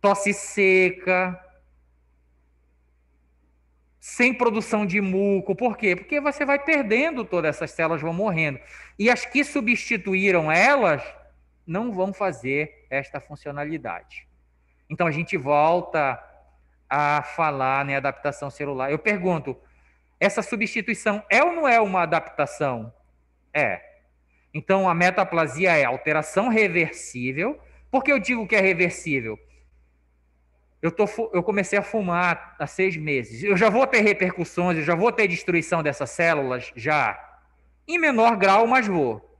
[SPEAKER 1] Tosse seca, sem produção de muco. Por quê? Porque você vai perdendo todas essas células, vão morrendo. E as que substituíram elas não vão fazer esta funcionalidade. Então, a gente volta a falar, né, adaptação celular. Eu pergunto, essa substituição é ou não é uma adaptação? É. Então, a metaplasia é alteração reversível. Por que eu digo que é reversível? Eu comecei a fumar há 6 meses. Eu já vou ter repercussões, eu já vou ter destruição dessas células? Já. Em menor grau, mas vou.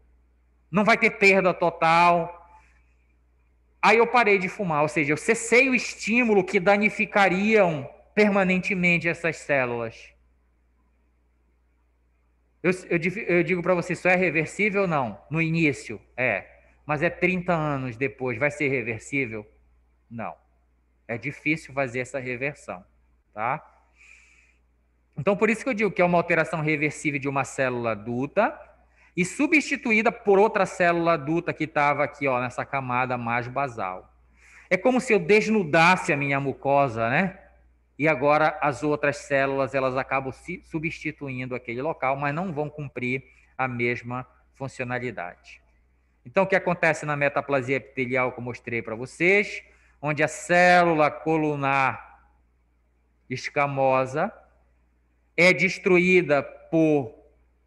[SPEAKER 1] Não vai ter perda total. Aí eu parei de fumar, ou seja, eu cessei o estímulo que danificariam permanentemente essas células. Eu digo para você, isso é reversível ou não? No início, é. Mas é 30 anos depois, vai ser reversível? Não. É difícil fazer essa reversão, tá? Então, por isso que eu digo que é uma alteração reversível de uma célula adulta e substituída por outra célula adulta que estava aqui, ó, nessa camada mais basal. É como se eu desnudasse a minha mucosa, né? E agora as outras células, elas acabam substituindo aquele local, mas não vão cumprir a mesma funcionalidade. Então, o que acontece na metaplasia epitelial que eu mostrei para vocês, onde a célula colunar escamosa é destruída por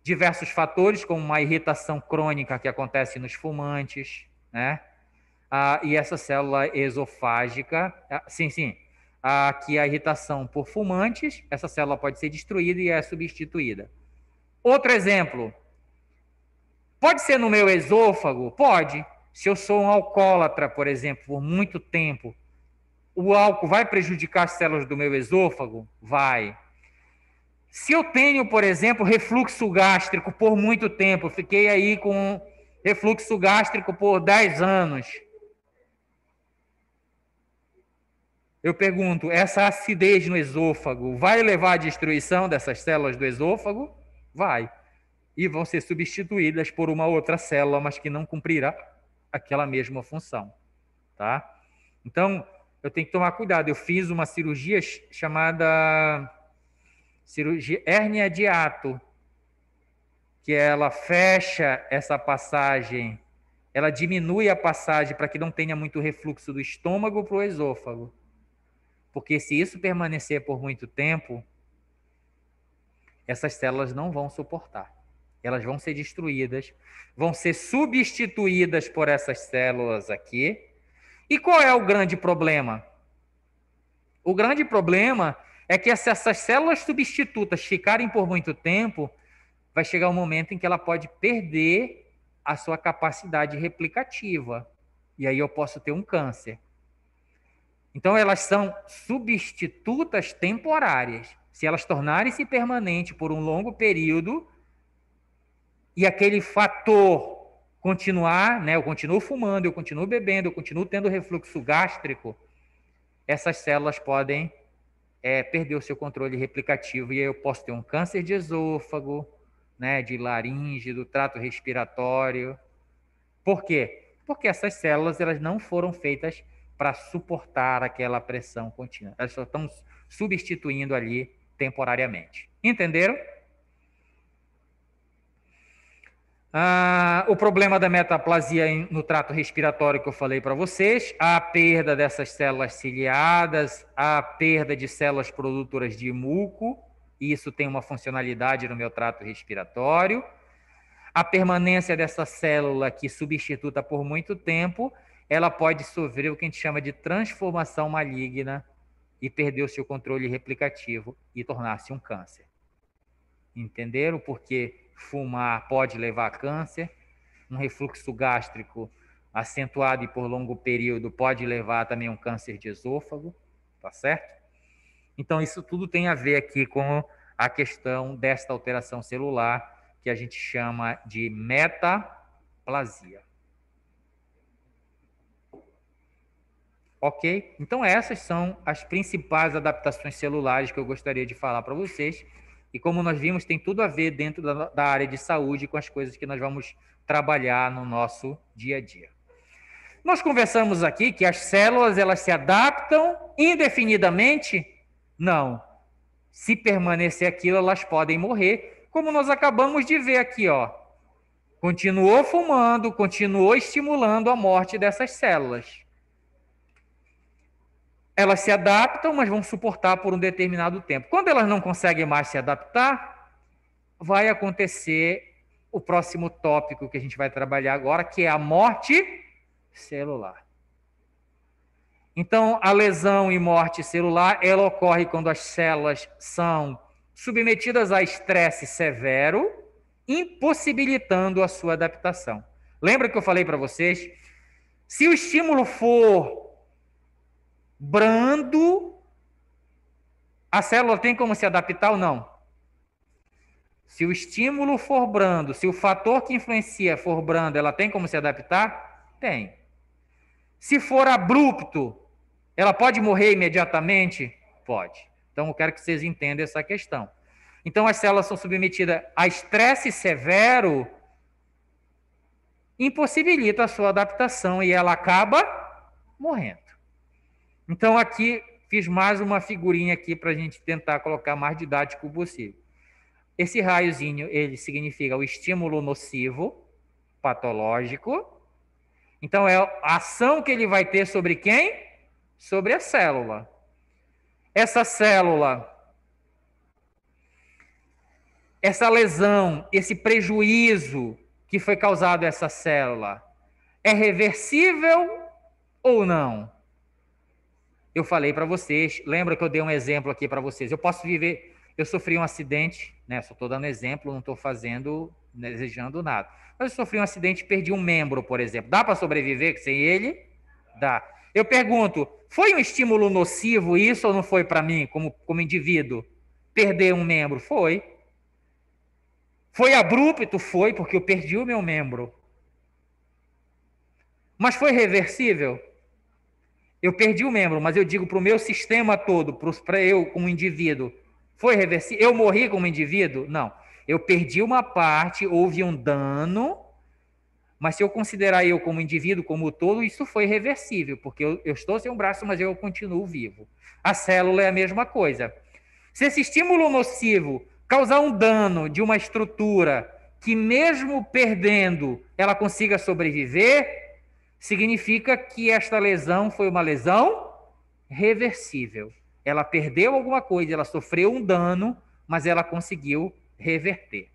[SPEAKER 1] diversos fatores, como uma irritação crônica que acontece nos fumantes, né? E essa célula esofágica, que a irritação por fumantes, essa célula pode ser destruída e é substituída. Outro exemplo, pode ser no meu esôfago? Pode. Se eu sou um alcoólatra, por exemplo, por muito tempo, o álcool vai prejudicar as células do meu esôfago? Vai. Se eu tenho, por exemplo, refluxo gástrico por muito tempo, fiquei aí com refluxo gástrico por 10 anos, eu pergunto, essa acidez no esôfago vai levar à destruição dessas células do esôfago? Vai. E vão ser substituídas por uma outra célula, mas que não cumprirá aquela mesma função, tá? Então, eu tenho que tomar cuidado. Eu fiz uma cirurgia chamada cirurgia hérnia de hiato, que ela fecha essa passagem, ela diminui a passagem para que não tenha muito refluxo do estômago para o esôfago. Porque se isso permanecer por muito tempo, essas células não vão suportar. Elas vão ser destruídas, vão ser substituídas por essas células aqui. E qual é o grande problema? O grande problema é que se essas células substitutas ficarem por muito tempo, vai chegar um momento em que ela pode perder a sua capacidade replicativa. E aí eu posso ter um câncer. Então, elas são substitutas temporárias. Se elas tornarem-se permanentes por um longo período e aquele fator continuar, né, eu continuo fumando, eu continuo bebendo, eu continuo tendo refluxo gástrico, essas células podem perder o seu controle replicativo e aí eu posso ter um câncer de esôfago, né, de laringe, do trato respiratório. Por quê? Porque essas células elas não foram feitas para suportar aquela pressão contínua. Elas só estão substituindo ali temporariamente. Entenderam? O problema da metaplasia no trato respiratório que eu falei para vocês, a perda dessas células ciliadas, a perda de células produtoras de muco, isso tem uma funcionalidade no meu trato respiratório. A permanência dessa célula aqui substituta por muito tempo, ela pode sofrer o que a gente chama de transformação maligna e perder o seu controle replicativo e tornar-se um câncer. Entenderam? Porque fumar pode levar a câncer, um refluxo gástrico acentuado e por longo período pode levar também a um câncer de esôfago, tá certo? Então, isso tudo tem a ver aqui com a questão desta alteração celular que a gente chama de metaplasia. Ok? Então, essas são as principais adaptações celulares que eu gostaria de falar para vocês. E como nós vimos, tem tudo a ver dentro da área de saúde com as coisas que nós vamos trabalhar no nosso dia a dia. Nós conversamos aqui que as células elas se adaptam indefinidamente? Não. Se permanecer aquilo, elas podem morrer, como nós acabamos de ver aqui, ó. Continuou fumando, continuou estimulando a morte dessas células. Elas se adaptam, mas vão suportar por um determinado tempo. Quando elas não conseguem mais se adaptar, vai acontecer o próximo tópico que a gente vai trabalhar agora, que é a morte celular. Então, a lesão e morte celular, ela ocorre quando as células são submetidas a estresse severo, impossibilitando a sua adaptação. Lembra que eu falei para vocês? Se o estímulo for brando, a célula tem como se adaptar ou não? Se o estímulo for brando, se o fator que influencia for brando, ela tem como se adaptar? Tem. Se for abrupto, ela pode morrer imediatamente? Pode. Então, eu quero que vocês entendam essa questão. Então, as células são submetidas a estresse severo, impossibilita a sua adaptação e ela acaba morrendo. Então, aqui, fiz mais uma figurinha aqui para a gente tentar colocar mais didático possível. Esse raiozinho, ele significa o estímulo nocivo, patológico. Então, é a ação que ele vai ter sobre quem? Sobre a célula. Essa célula, essa lesão, esse prejuízo que foi causado a essa célula, é reversível ou não? Eu falei para vocês, lembra que eu dei um exemplo aqui para vocês. Eu posso viver, eu sofri um acidente, né? Só estou dando exemplo, não estou desejando nada. Mas eu sofri um acidente e perdi um membro, por exemplo. Dá para sobreviver sem ele? Dá. Eu pergunto, foi um estímulo nocivo isso ou não foi para mim, como indivíduo? Perder um membro? Foi. Foi abrupto? Foi, porque eu perdi o meu membro. Mas foi reversível? Eu perdi o membro, mas eu digo para o meu sistema todo, para eu como indivíduo, foi reversível? Eu morri como indivíduo? Não. Eu perdi uma parte, houve um dano, mas se eu considerar eu como indivíduo, como todo, isso foi reversível, porque eu estou sem um braço, mas eu continuo vivo. A célula é a mesma coisa. Se esse estímulo nocivo causar um dano de uma estrutura que mesmo perdendo, ela consiga sobreviver, significa que esta lesão foi uma lesão reversível. Ela perdeu alguma coisa, ela sofreu um dano, mas ela conseguiu reverter.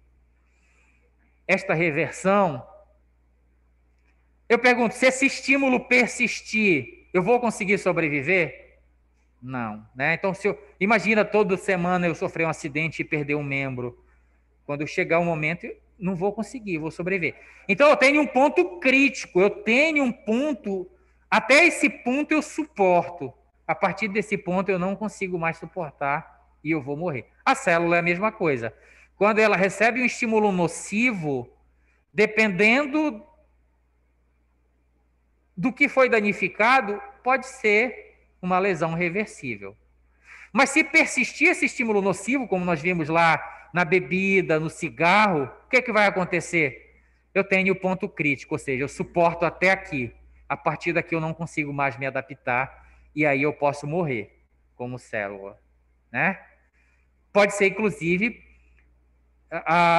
[SPEAKER 1] Esta reversão, eu pergunto, se esse estímulo persistir, eu vou conseguir sobreviver? Não, né? Então, imagina toda semana eu sofrer um acidente e perder um membro. Quando chegar o momento, não vou conseguir, vou sobreviver. Então, eu tenho um ponto crítico, eu tenho um ponto, até esse ponto eu suporto. A partir desse ponto eu não consigo mais suportar e eu vou morrer. A célula é a mesma coisa. Quando ela recebe um estímulo nocivo, dependendo do que foi danificado, pode ser uma lesão reversível. Mas se persistir esse estímulo nocivo, como nós vimos lá na bebida, no cigarro, o que vai acontecer? Eu tenho o ponto crítico, ou seja, eu suporto até aqui. A partir daqui eu não consigo mais me adaptar e aí eu posso morrer como célula, né? Pode ser, inclusive,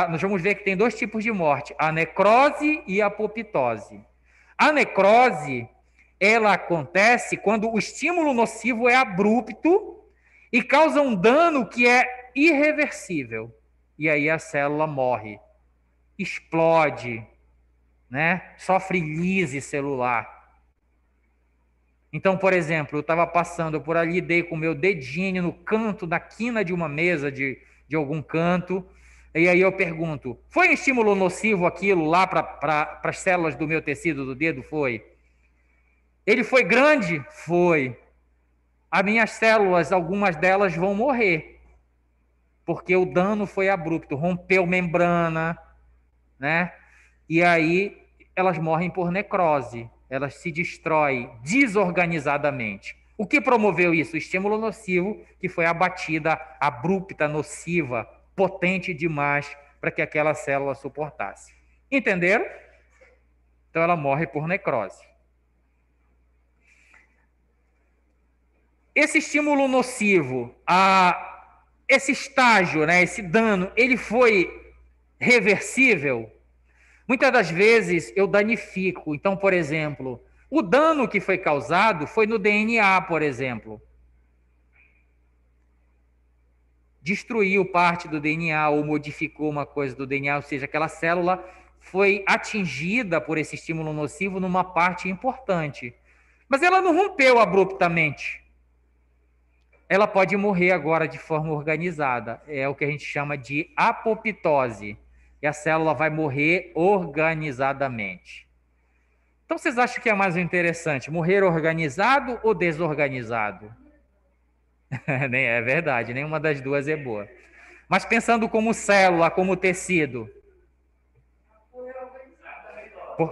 [SPEAKER 1] nós vamos ver que tem dois tipos de morte, a necrose e a apoptose. A necrose, ela acontece quando o estímulo nocivo é abrupto e causa um dano que é irreversível. E aí a célula morre, explode, né? Sofre lise celular. Então, por exemplo, eu estava passando por ali, dei com o meu dedinho no canto, na quina de uma mesa de algum canto, e aí eu pergunto, foi um estímulo nocivo aquilo lá para as células do meu tecido do dedo? Foi. Ele foi grande? Foi. As minhas células, algumas delas vão morrer, porque o dano foi abrupto, rompeu membrana, né? E aí elas morrem por necrose, elas se destroem desorganizadamente. O que promoveu isso? O estímulo nocivo, que foi a batida abrupta, nociva, potente demais para que aquela célula suportasse. Entenderam? Então ela morre por necrose. Esse estímulo nocivo, esse estágio, né, esse dano, ele foi reversível? Muitas das vezes eu danifico. Então, por exemplo, o dano que foi causado foi no DNA, por exemplo. Destruiu parte do DNA ou modificou uma coisa do DNA, ou seja, aquela célula foi atingida por esse estímulo nocivo numa parte importante. Mas ela não rompeu abruptamente. Ela pode morrer agora de forma organizada. É o que a gente chama de apoptose. E a célula vai morrer organizadamente. Então, vocês acham que é mais interessante, morrer organizado ou desorganizado? É verdade, nenhuma das duas é boa. Mas pensando como célula, como tecido.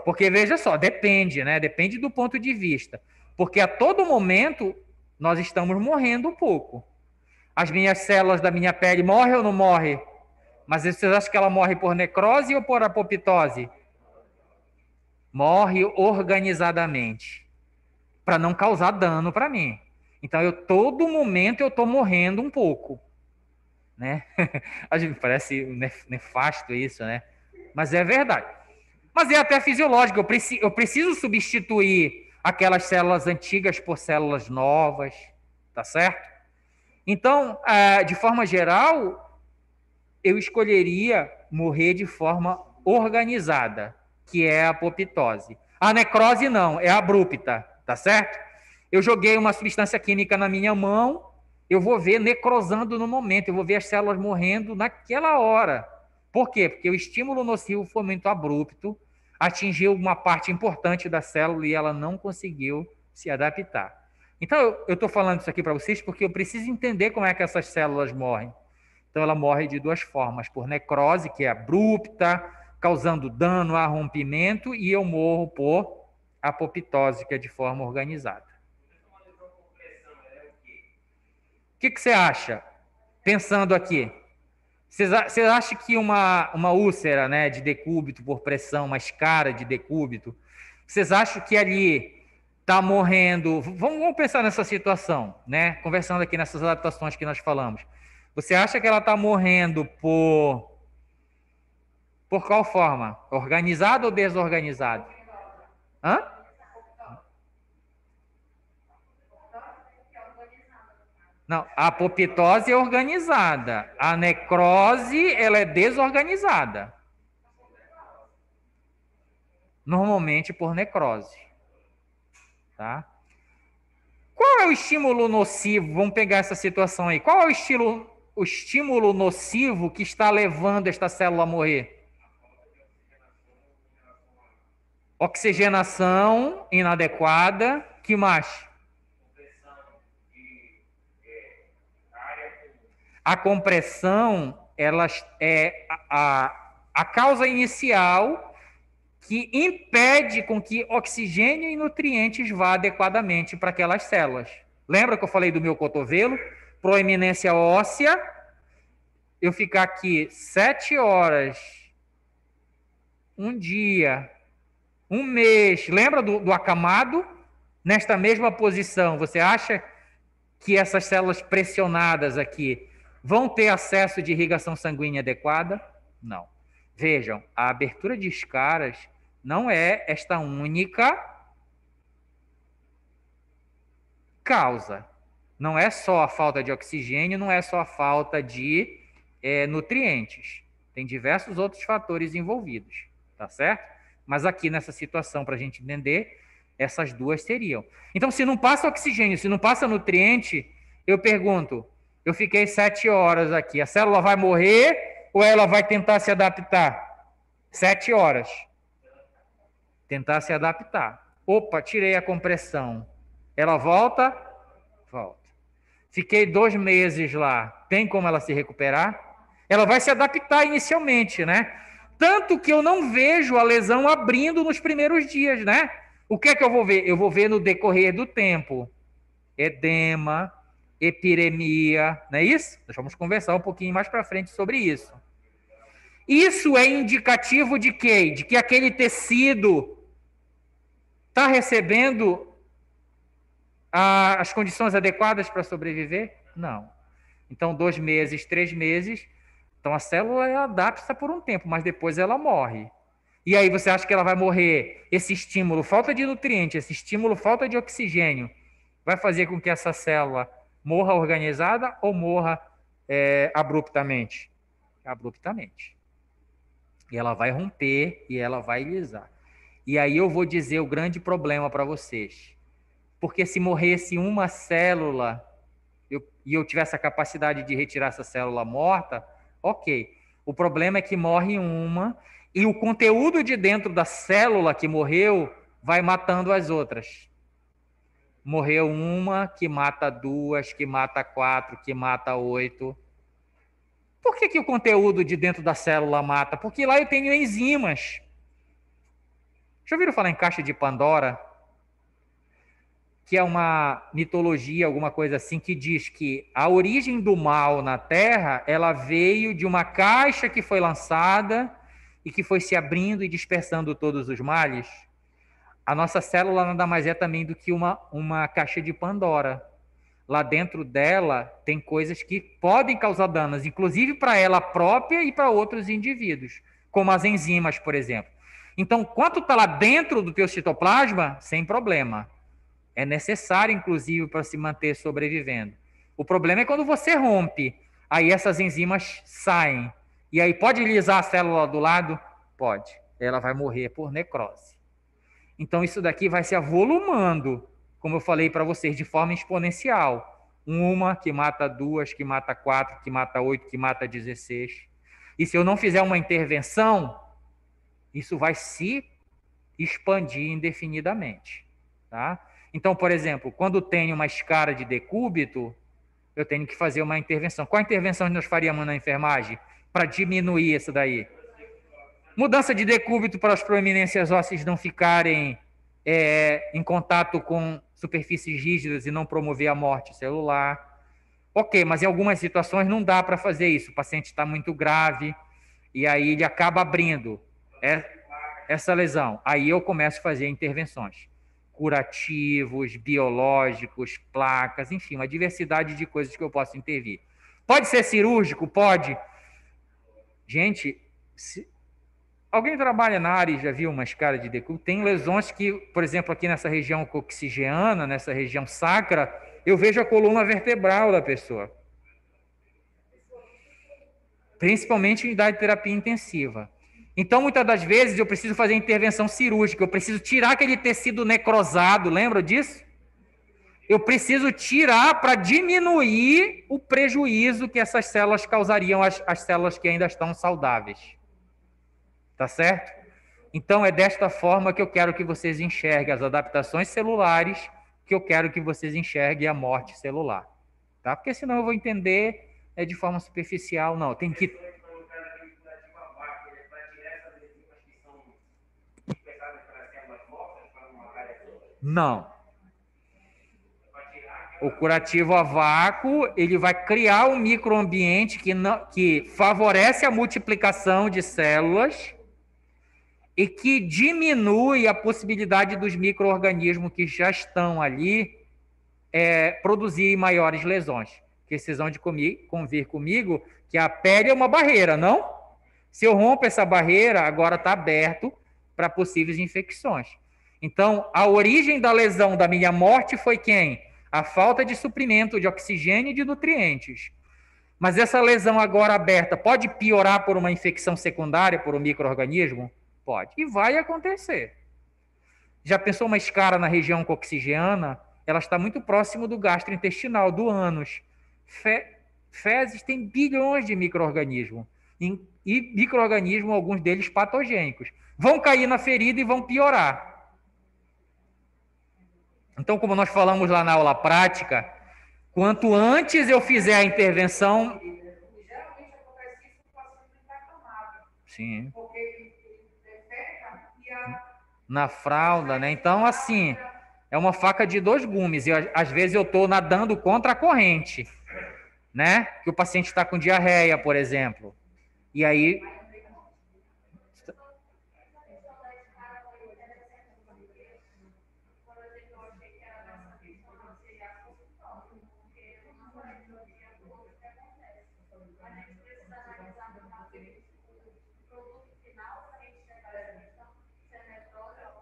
[SPEAKER 1] Porque, veja só, depende, né? Depende do ponto de vista. Porque a todo momento nós estamos morrendo um pouco. As minhas células da minha pele morrem ou não morrem? Mas vocês acham que ela morre por necrose ou por apoptose? Morre organizadamente, para não causar dano para mim. Então, todo momento eu estou morrendo um pouco, né? A gente parece nefasto isso, né? Mas é verdade. Mas é até fisiológico. Eu preciso substituir aquelas células antigas por células novas, tá certo? Então, de forma geral, eu escolheria morrer de forma organizada, que é a apoptose. A necrose não, é abrupta, tá certo? Eu joguei uma substância química na minha mão, eu vou ver necrosando no momento, eu vou ver as células morrendo naquela hora. Por quê? Porque o estímulo nocivo foi muito abrupto, atingiu uma parte importante da célula e ela não conseguiu se adaptar. Então, eu estou falando isso aqui para vocês porque eu preciso entender como é que essas células morrem. Então, ela morre de duas formas: por necrose, que é abrupta, causando dano a rompimento, e eu morro por apoptose, que é de forma organizada. O que você acha? Pensando aqui, você acha que uma úlcera, né, de decúbito por pressão, uma escara de decúbito, vocês acham que ali está morrendo? Vamos pensar nessa situação, né? Conversando aqui nessas adaptações que nós falamos. Você acha que ela está morrendo por qual forma? Organizado ou desorganizado? Hã? Não, a apoptose é organizada. A necrose, ela é desorganizada. Normalmente por necrose. Tá? Qual é o estímulo nocivo? Vamos pegar essa situação aí. Qual é o estímulo nocivo que está levando esta célula a morrer? Oxigenação inadequada. Que mais? A compressão, ela é a causa inicial que impede com que oxigênio e nutrientes vá adequadamente para aquelas células. Lembra que eu falei do meu cotovelo? Proeminência óssea, eu ficar aqui 7 horas, um dia, um mês, lembra do acamado? Nesta mesma posição, você acha que essas células pressionadas aqui vão ter acesso de irrigação sanguínea adequada? Não. Vejam, a abertura de escaras não é esta única causa. Não é só a falta de oxigênio, não é só a falta de nutrientes. Tem diversos outros fatores envolvidos, tá certo? Mas aqui nessa situação, para a gente entender, essas duas seriam. Então, se não passa oxigênio, se não passa nutriente, eu pergunto, eu fiquei 7 horas aqui, a célula vai morrer ou ela vai tentar se adaptar? 7 horas. Tentar se adaptar. Opa, tirei a compressão. Ela volta? Volta. Fiquei 2 meses lá. Tem como ela se recuperar? Ela vai se adaptar inicialmente, né? Tanto que eu não vejo a lesão abrindo nos primeiros dias, né? O que é que eu vou ver? Eu vou ver no decorrer do tempo. Edema, epiremia, não é isso? Nós vamos conversar um pouquinho mais para frente sobre isso. Isso é indicativo de quê? De que aquele tecido está recebendo as condições adequadas para sobreviver? Não. Então, 2 meses, 3 meses, então a célula adapta por um tempo, mas depois ela morre. E aí você acha que ela vai morrer? Esse estímulo, falta de nutriente, esse estímulo, falta de oxigênio, vai fazer com que essa célula morra organizada ou morra abruptamente? Abruptamente. E ela vai romper e ela vai lisar. E aí eu vou dizer o grande problema para vocês. Porque se morresse uma célula e eu tivesse a capacidade de retirar essa célula morta, ok. O problema é que morre uma e o conteúdo de dentro da célula que morreu vai matando as outras. Morreu uma, que mata 2, que mata 4, que mata 8. Por que o conteúdo de dentro da célula mata? Porque lá eu tenho enzimas. Já ouviram falar em caixa de Pandora? Que é uma mitologia, alguma coisa assim, que diz que a origem do mal na Terra, ela veio de uma caixa que foi lançada e que foi se abrindo e dispersando todos os males. A nossa célula nada mais é também do que uma caixa de Pandora. Lá dentro dela tem coisas que podem causar danos, inclusive para ela própria e para outros indivíduos, como as enzimas, por exemplo. Então, quanto está lá dentro do teu citoplasma, sem problema. É necessário, inclusive, para se manter sobrevivendo. O problema é quando você rompe, aí essas enzimas saem. E aí pode lisar a célula do lado? Pode. Ela vai morrer por necrose. Então, isso daqui vai se avolumando, como eu falei para vocês, de forma exponencial. Uma que mata 2, que mata 4, que mata 8, que mata 16. E se eu não fizer uma intervenção, isso vai se expandir indefinidamente. Tá? Então, por exemplo, quando tem uma escara de decúbito, eu tenho que fazer uma intervenção. Qual a intervenção que nós faríamos na enfermagem para diminuir isso daí? Mudança de decúbito para as proeminências ósseas não ficarem em contato com superfícies rígidas e não promover a morte celular. Ok, mas em algumas situações não dá para fazer isso. O paciente está muito grave e aí ele acaba abrindo essa lesão. Aí eu começo a fazer intervenções. Curativos, biológicos, placas, enfim, uma diversidade de coisas que eu posso intervir. Pode ser cirúrgico? Pode. Gente, alguém trabalha na área e já viu uma escara de decúbito? Tem lesões que, por exemplo, aqui nessa região coxigeana, nessa região sacra, eu vejo a coluna vertebral da pessoa. Principalmente em idade de terapia intensiva. Então, muitas das vezes, eu preciso fazer intervenção cirúrgica, eu preciso tirar aquele tecido necrosado, lembra disso? Eu preciso tirar para diminuir o prejuízo que essas células causariam às células que ainda estão saudáveis. Tá certo? Então, é desta forma que eu quero que vocês enxerguem as adaptações celulares, que eu quero que vocês enxerguem a morte celular. Tá? Porque senão eu vou entender é de forma superficial, não. Tem que... Não. O curativo a vácuo, ele vai criar um microambiente que favorece a multiplicação de células e que diminui a possibilidade dos micro-organismos que já estão ali produzir maiores lesões. Porque vocês vão convir comigo que a pele é uma barreira, não? Se eu rompo essa barreira, agora está aberto para possíveis infecções. Então, a origem da lesão da minha morte foi quem? A falta de suprimento de oxigênio e de nutrientes. Mas essa lesão agora aberta pode piorar por uma infecção secundária, por um micro-organismo? Pode. E vai acontecer. Já pensou uma escara na região coxigeana? Ela está muito próximo do gastrointestinal, do ânus. Fezes tem bilhões de micro-organismos. E micro-organismos, alguns deles patogênicos. Vão cair na ferida e vão piorar. Então, como nós falamos lá na aula prática, quanto antes eu fizer a intervenção... Geralmente acontece isso com o paciente está acamado. Sim. Porque ele defeca na fralda, né? Então, assim, é uma faca de dois gumes. Às vezes eu estou nadando contra a corrente, né? Que o paciente está com diarreia, por exemplo. E aí...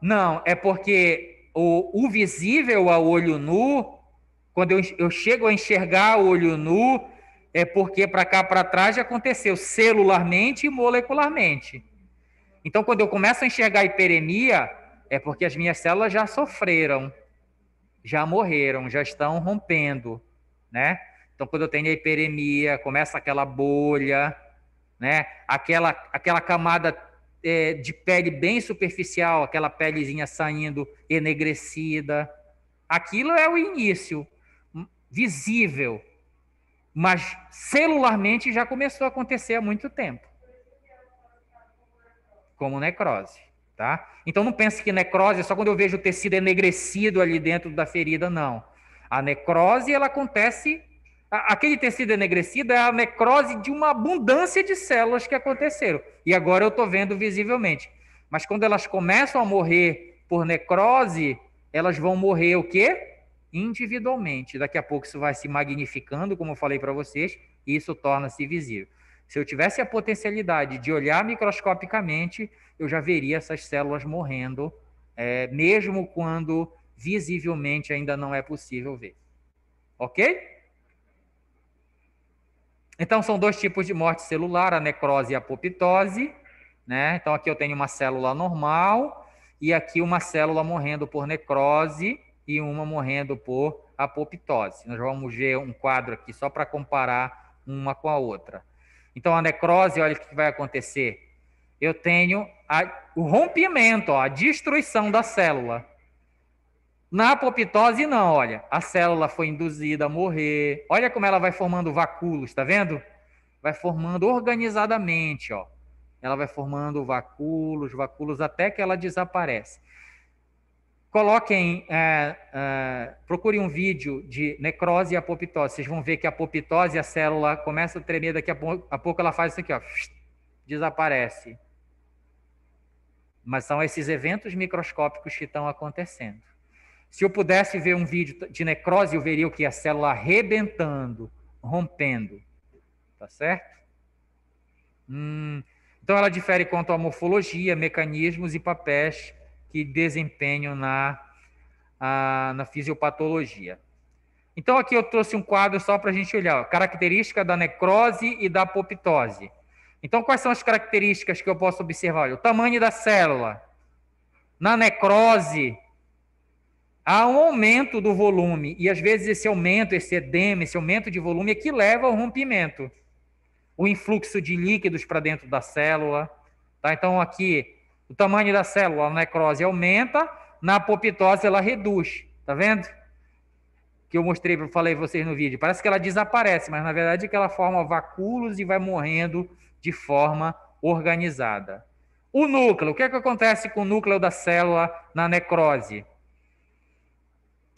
[SPEAKER 1] Não, é porque o visível a olho nu, quando eu chego a enxergar o olho nu, é porque para cá, para trás, já aconteceu celularmente e molecularmente. Então, quando eu começo a enxergar a hiperemia, é porque as minhas células já sofreram, já morreram, já estão rompendo, né? Então, quando eu tenho a hiperemia, começa aquela bolha, né? Aquela camada de pele bem superficial, aquela pelezinha saindo enegrecida. Aquilo é o início, visível, mas celularmente já começou a acontecer há muito tempo. Como necrose, tá? Então não pense que necrose é só quando eu vejo o tecido enegrecido ali dentro da ferida, não. A necrose, ela acontece... Aquele tecido enegrecido é a necrose de uma abundância de células que aconteceram. E agora eu estou vendo visivelmente. Mas quando elas começam a morrer por necrose, elas vão morrer o quê? Individualmente. Daqui a pouco isso vai se magnificando, como eu falei para vocês, e isso torna-se visível. Se eu tivesse a potencialidade de olhar microscopicamente, eu já veria essas células morrendo, mesmo quando visivelmente ainda não é possível ver. Ok? Então, são dois tipos de morte celular, a necrose e a apoptose, né? Então, aqui eu tenho uma célula normal e aqui uma célula morrendo por necrose e uma morrendo por apoptose. Nós vamos ver um quadro aqui só para comparar uma com a outra. Então, a necrose, olha o que vai acontecer. Eu tenho o rompimento, a destruição da célula. Na apoptose, não, olha, a célula foi induzida a morrer. Olha como ela vai formando vacúolos, tá vendo? Vai formando organizadamente, ó. Ela vai formando vacúolos, até que ela desaparece. Coloquem, procurem um vídeo de necrose e apoptose. Vocês vão ver que a apoptose, a célula começa a tremer, daqui a pouco ela faz isso aqui, ó, desaparece. Mas são esses eventos microscópicos que estão acontecendo. Se eu pudesse ver um vídeo de necrose, eu veria o que? A célula arrebentando, rompendo. Tá certo? Então, ela difere quanto à morfologia, mecanismos e papéis que desempenham na fisiopatologia. Então, aqui eu trouxe um quadro só para a gente olhar. Ó, característica da necrose e da apoptose. Então, quais são as características que eu posso observar? Olha, o tamanho da célula. Na necrose... há um aumento do volume, e às vezes esse aumento, esse edema, esse aumento de volume é que leva ao rompimento. O influxo de líquidos para dentro da célula. Tá? Então, aqui, o tamanho da célula, a necrose aumenta, na apoptose ela reduz. Tá vendo? que eu mostrei, falei para vocês no vídeo. Parece que ela desaparece, mas na verdade é que ela forma vacúolos e vai morrendo de forma organizada. O núcleo, o que é que acontece com o núcleo da célula na necrose?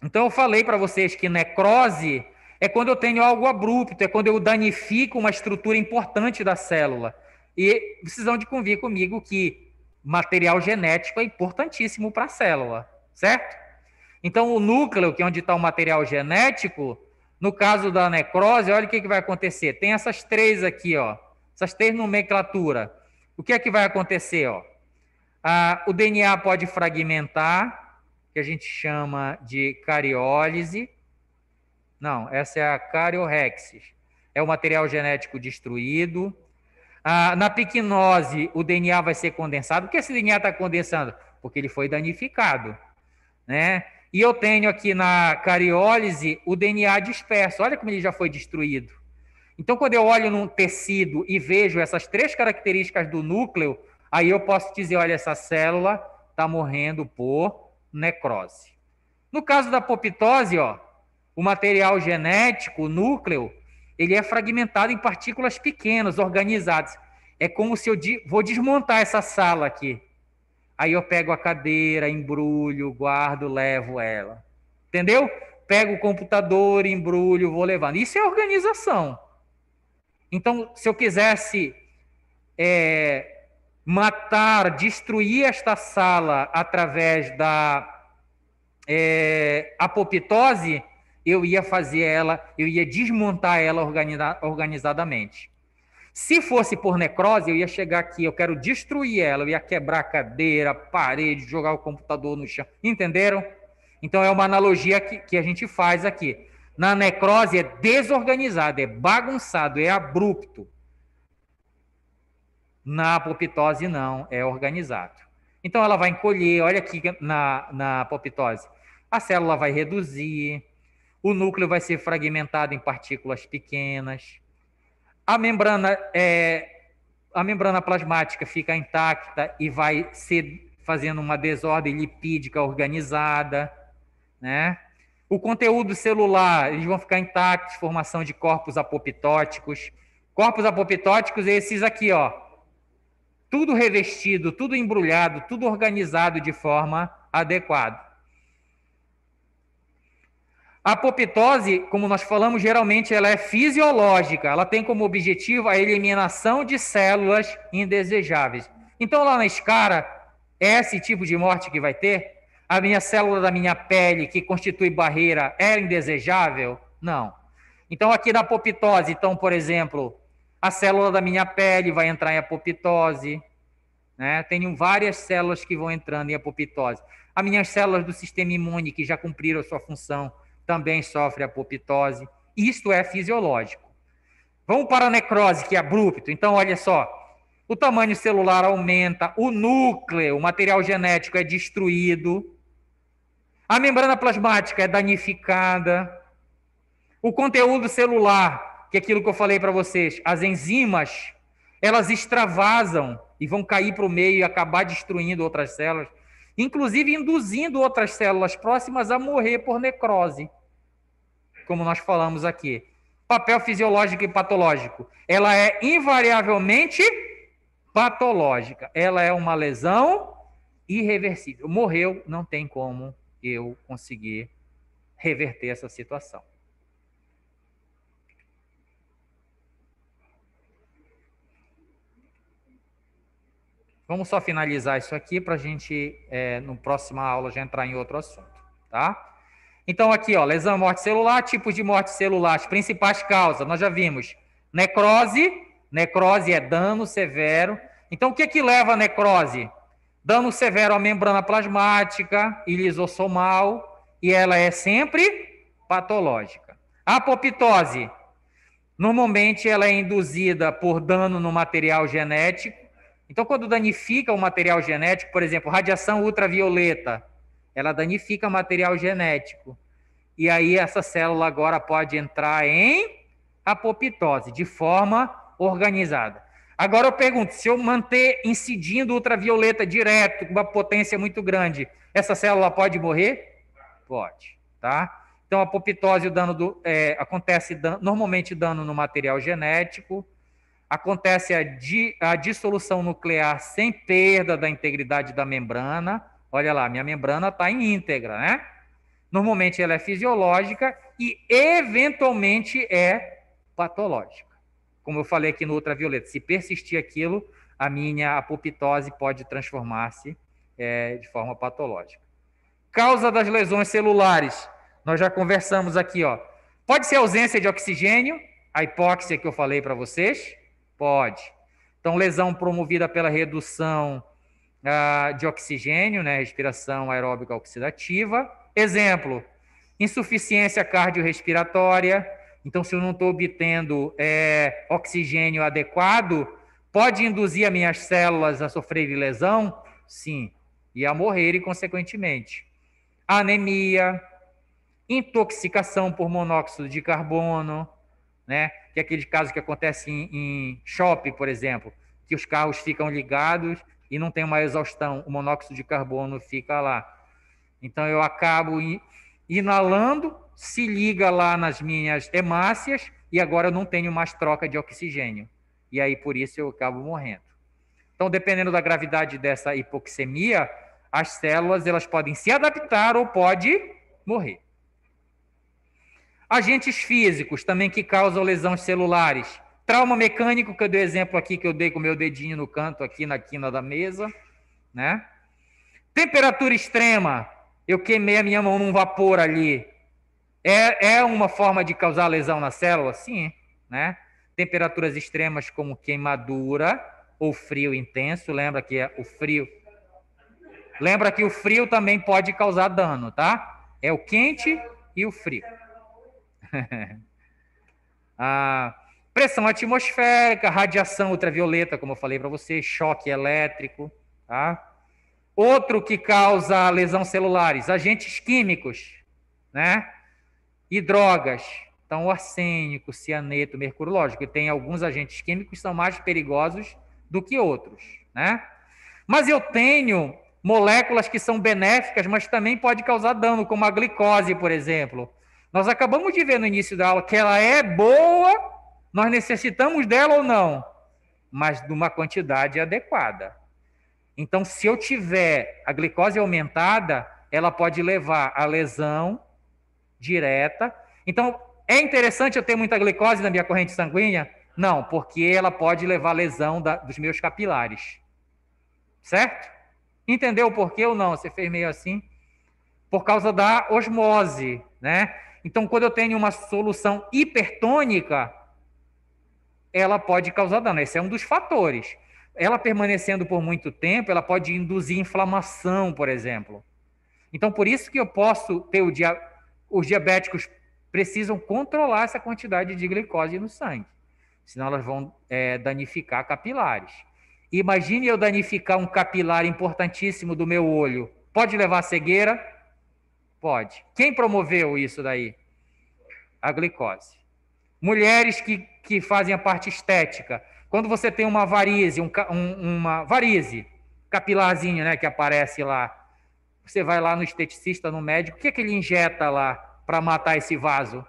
[SPEAKER 1] Então eu falei para vocês que necrose é quando eu tenho algo abrupto, é quando eu danifico uma estrutura importante da célula. E precisam de convir comigo que material genético é importantíssimo para a célula, certo? Então, o núcleo, que é onde está o material genético, no caso da necrose, olha o que vai acontecer. Tem essas três aqui, ó, essas três nomenclaturas. O que é que vai acontecer? Ó? O DNA pode fragmentar, que a gente chama de cariólise. Não, essa é a cariorrexis. É o material genético destruído. Na piquinose, o DNA vai ser condensado. Por que esse DNA está condensando? Porque ele foi danificado, né? E eu tenho aqui na cariólise o DNA disperso. Olha como ele já foi destruído. Então, quando eu olho num tecido e vejo essas três características do núcleo, aí eu posso dizer, olha, essa célula está morrendo por necrose. No caso da apoptose, ó, o material genético, o núcleo, ele é fragmentado em partículas pequenas, organizadas. É como se eu vou desmontar essa sala aqui. Aí eu pego a cadeira, embrulho, guardo, levo ela. Entendeu? Pego o computador, embrulho, vou levando. Isso é organização. Então, se eu quisesse matar, destruir esta sala através da apoptose, eu ia fazer ela, eu ia desmontar ela organizadamente. Se fosse por necrose, eu ia chegar aqui, eu quero destruir ela, eu ia quebrar a cadeira, a parede, jogar o computador no chão. Entenderam? Então é uma analogia que a gente faz aqui. Na necrose é desorganizado, é bagunçado, é abrupto. Na apoptose não, é organizado. Então ela vai encolher, olha aqui na apoptose. A célula vai reduzir, o núcleo vai ser fragmentado em partículas pequenas. A membrana plasmática fica intacta e vai ser fazendo uma desordem lipídica organizada, né? O conteúdo celular, eles vão ficar intactos, formação de corpos apoptóticos. Corpos apoptóticos, esses aqui, ó. Tudo revestido, tudo embrulhado, tudo organizado de forma adequada. A apoptose, como nós falamos, geralmente ela é fisiológica. Ela tem como objetivo a eliminação de células indesejáveis. Então, lá na escara, é esse tipo de morte que vai ter? A minha célula da minha pele, que constitui barreira, é indesejável? Não. Então, aqui na apoptose, então, por exemplo, a célula da minha pele vai entrar em apoptose, né? Tenho várias células que vão entrando em apoptose. As minhas células do sistema imune, que já cumpriram a sua função, também sofrem apoptose. Isto é fisiológico. Vamos para a necrose, que é abrupto. Então, olha só. O tamanho celular aumenta, o núcleo, o material genético é destruído, a membrana plasmática é danificada, o conteúdo celular, que é aquilo que eu falei para vocês, as enzimas, elas extravasam e vão cair para o meio e acabar destruindo outras células, inclusive induzindo outras células próximas a morrer por necrose, como nós falamos aqui. Papel fisiológico e patológico. Ela é invariavelmente patológica. Ela é uma lesão irreversível. Morreu, não tem como eu conseguir reverter essa situação. Vamos só finalizar isso aqui para a gente, no próxima aula, já entrar em outro assunto, tá? Então, aqui, ó, lesão, morte celular, tipos de morte celular, as principais causas, nós já vimos. Necrose é dano severo. Então, o que que leva a necrose? Dano severo à membrana plasmática e lisossomal, e ela é sempre patológica. A apoptose, normalmente ela é induzida por dano no material genético. Então, quando danifica o material genético, por exemplo, radiação ultravioleta, ela danifica o material genético. E aí essa célula agora pode entrar em apoptose, de forma organizada. Agora eu pergunto, se eu manter incidindo ultravioleta direto, com uma potência muito grande, essa célula pode morrer? Pode, tá? Então, a apoptose, acontece normalmente dano no material genético, acontece a dissolução nuclear sem perda da integridade da membrana. Olha lá, minha membrana está íntegra, né? Normalmente ela é fisiológica e, eventualmente, é patológica. Como eu falei aqui no ultravioleta, se persistir aquilo, a minha apoptose pode transformar-se de forma patológica. Causa das lesões celulares, nós já conversamos aqui, ó. Pode ser ausência de oxigênio, a hipóxia que eu falei para vocês? Pode. Então, lesão promovida pela redução de oxigênio, né, respiração aeróbica oxidativa. Exemplo, insuficiência cardiorrespiratória. Então, se eu não estou obtendo oxigênio adequado, pode induzir as minhas células a sofrerem lesão? Sim, e a morrerem consequentemente. Anemia, intoxicação por monóxido de carbono, né? Que é aquele caso que acontece em shopping, por exemplo, que os carros ficam ligados e não tem uma exaustão, o monóxido de carbono fica lá. Então, eu acabo inalando, se liga lá nas minhas hemácias e agora eu não tenho mais troca de oxigênio. E aí, por isso, eu acabo morrendo. Então, dependendo da gravidade dessa hipoxemia, as células elas podem se adaptar ou pode morrer. Agentes físicos também que causam lesões celulares. Trauma mecânico, que eu dei exemplo aqui, que eu dei com o meu dedinho no canto, aqui na quina da mesa, né? Temperatura extrema, eu queimei a minha mão num vapor ali. É uma forma de causar lesão na célula? Sim, né? Temperaturas extremas como queimadura ou frio intenso, lembra que o frio também pode causar dano, tá? É o quente e o frio. Pressão atmosférica, radiação ultravioleta, como eu falei para você, choque elétrico, tá? Outro que causa lesão celulares, agentes químicos, né? E drogas. Então, o arsênico, cianeto, mercúrio, lógico, e tem alguns agentes químicos que são mais perigosos do que outros, né? Mas eu tenho moléculas que são benéficas, mas também pode causar dano, como a glicose, por exemplo. Nós acabamos de ver no início da aula que ela é boa, nós necessitamos dela ou não, mas de uma quantidade adequada. Então, se eu tiver a glicose aumentada, ela pode levar a lesão direta. Então, é interessante eu ter muita glicose na minha corrente sanguínea? Não, porque ela pode levar a lesão dos meus capilares. Certo? Entendeu o porquê ou não? Você fez meio assim? Por causa da osmose, né? Então, quando eu tenho uma solução hipertônica, ela pode causar dano. Esse é um dos fatores. Ela permanecendo por muito tempo, ela pode induzir inflamação, por exemplo. Então, por isso que eu posso ter os diabéticos precisam controlar essa quantidade de glicose no sangue, senão elas vão danificar capilares. Imagine eu danificar um capilar importantíssimo do meu olho. Pode levar a cegueira? Pode. Quem promoveu isso daí? A glicose. Mulheres que fazem a parte estética. Quando você tem uma varize, uma varize, capilarzinho, né, que aparece lá, você vai lá no esteticista, no médico, o que é que ele injeta lá para matar esse vaso?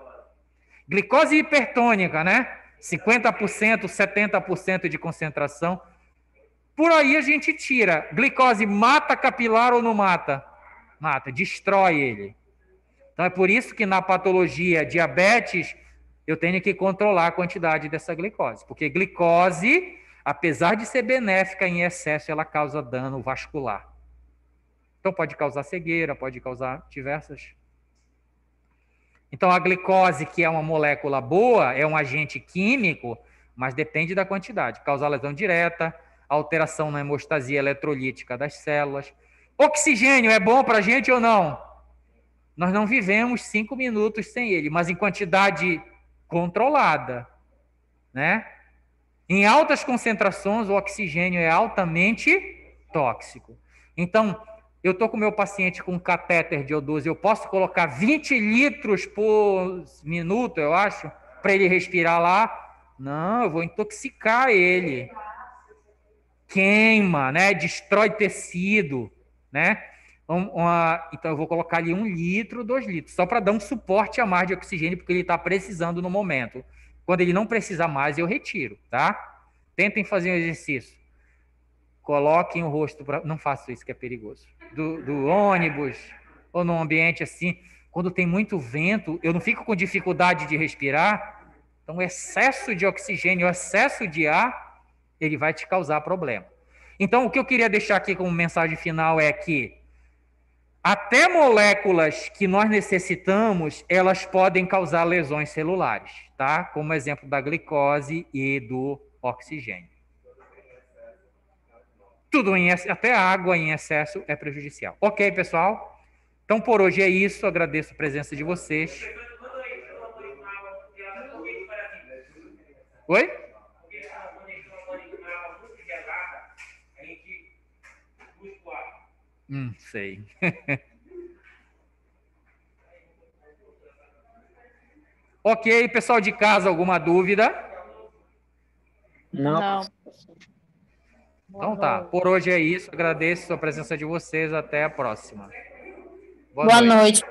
[SPEAKER 1] Glicose hipertônica, né? 50%, 70% de concentração. Por aí a gente tira. Glicose mata capilar ou não mata? Mata, destrói ele. Então é por isso que na patologia diabetes eu tenho que controlar a quantidade dessa glicose. Porque glicose, apesar de ser benéfica em excesso, ela causa dano vascular. Então pode causar cegueira, pode causar diversas. Então a glicose, que é uma molécula boa, é um agente químico, mas depende da quantidade. Causar lesão direta, alteração na hemostasia eletrolítica das células. Oxigênio é bom para a gente ou não? Nós não vivemos 5 minutos sem ele, mas em quantidade controlada, né? Em altas concentrações, o oxigênio é altamente tóxico. Então, eu estou com o meu paciente com um catéter de O12, eu posso colocar 20 litros por minuto, eu acho, para ele respirar lá? Não, eu vou intoxicar ele. Queima, né? Destrói tecido, né? Então, eu vou colocar ali 1 litro, 2 litros, só para dar um suporte a mais de oxigênio, porque ele está precisando no momento. Quando ele não precisar mais, eu retiro, tá? Tentem fazer um exercício. Coloquem o rosto para. Não façam isso, que é perigoso. Do ônibus, ou num ambiente assim, quando tem muito vento, eu não fico com dificuldade de respirar. Então, o excesso de oxigênio, o excesso de ar, ele vai te causar problema. Então, o que eu queria deixar aqui como mensagem final é que até moléculas que nós necessitamos, elas podem causar lesões celulares, tá? Como exemplo da glicose e do oxigênio. Tudo até a água em excesso é prejudicial. Ok, pessoal? Então, por hoje é isso. Agradeço a presença de vocês. Oi? Sei. Ok, pessoal de casa, alguma dúvida?
[SPEAKER 3] Não.
[SPEAKER 1] Então tá, por hoje é isso. Agradeço a presença de vocês. Até a próxima.
[SPEAKER 3] Boa noite.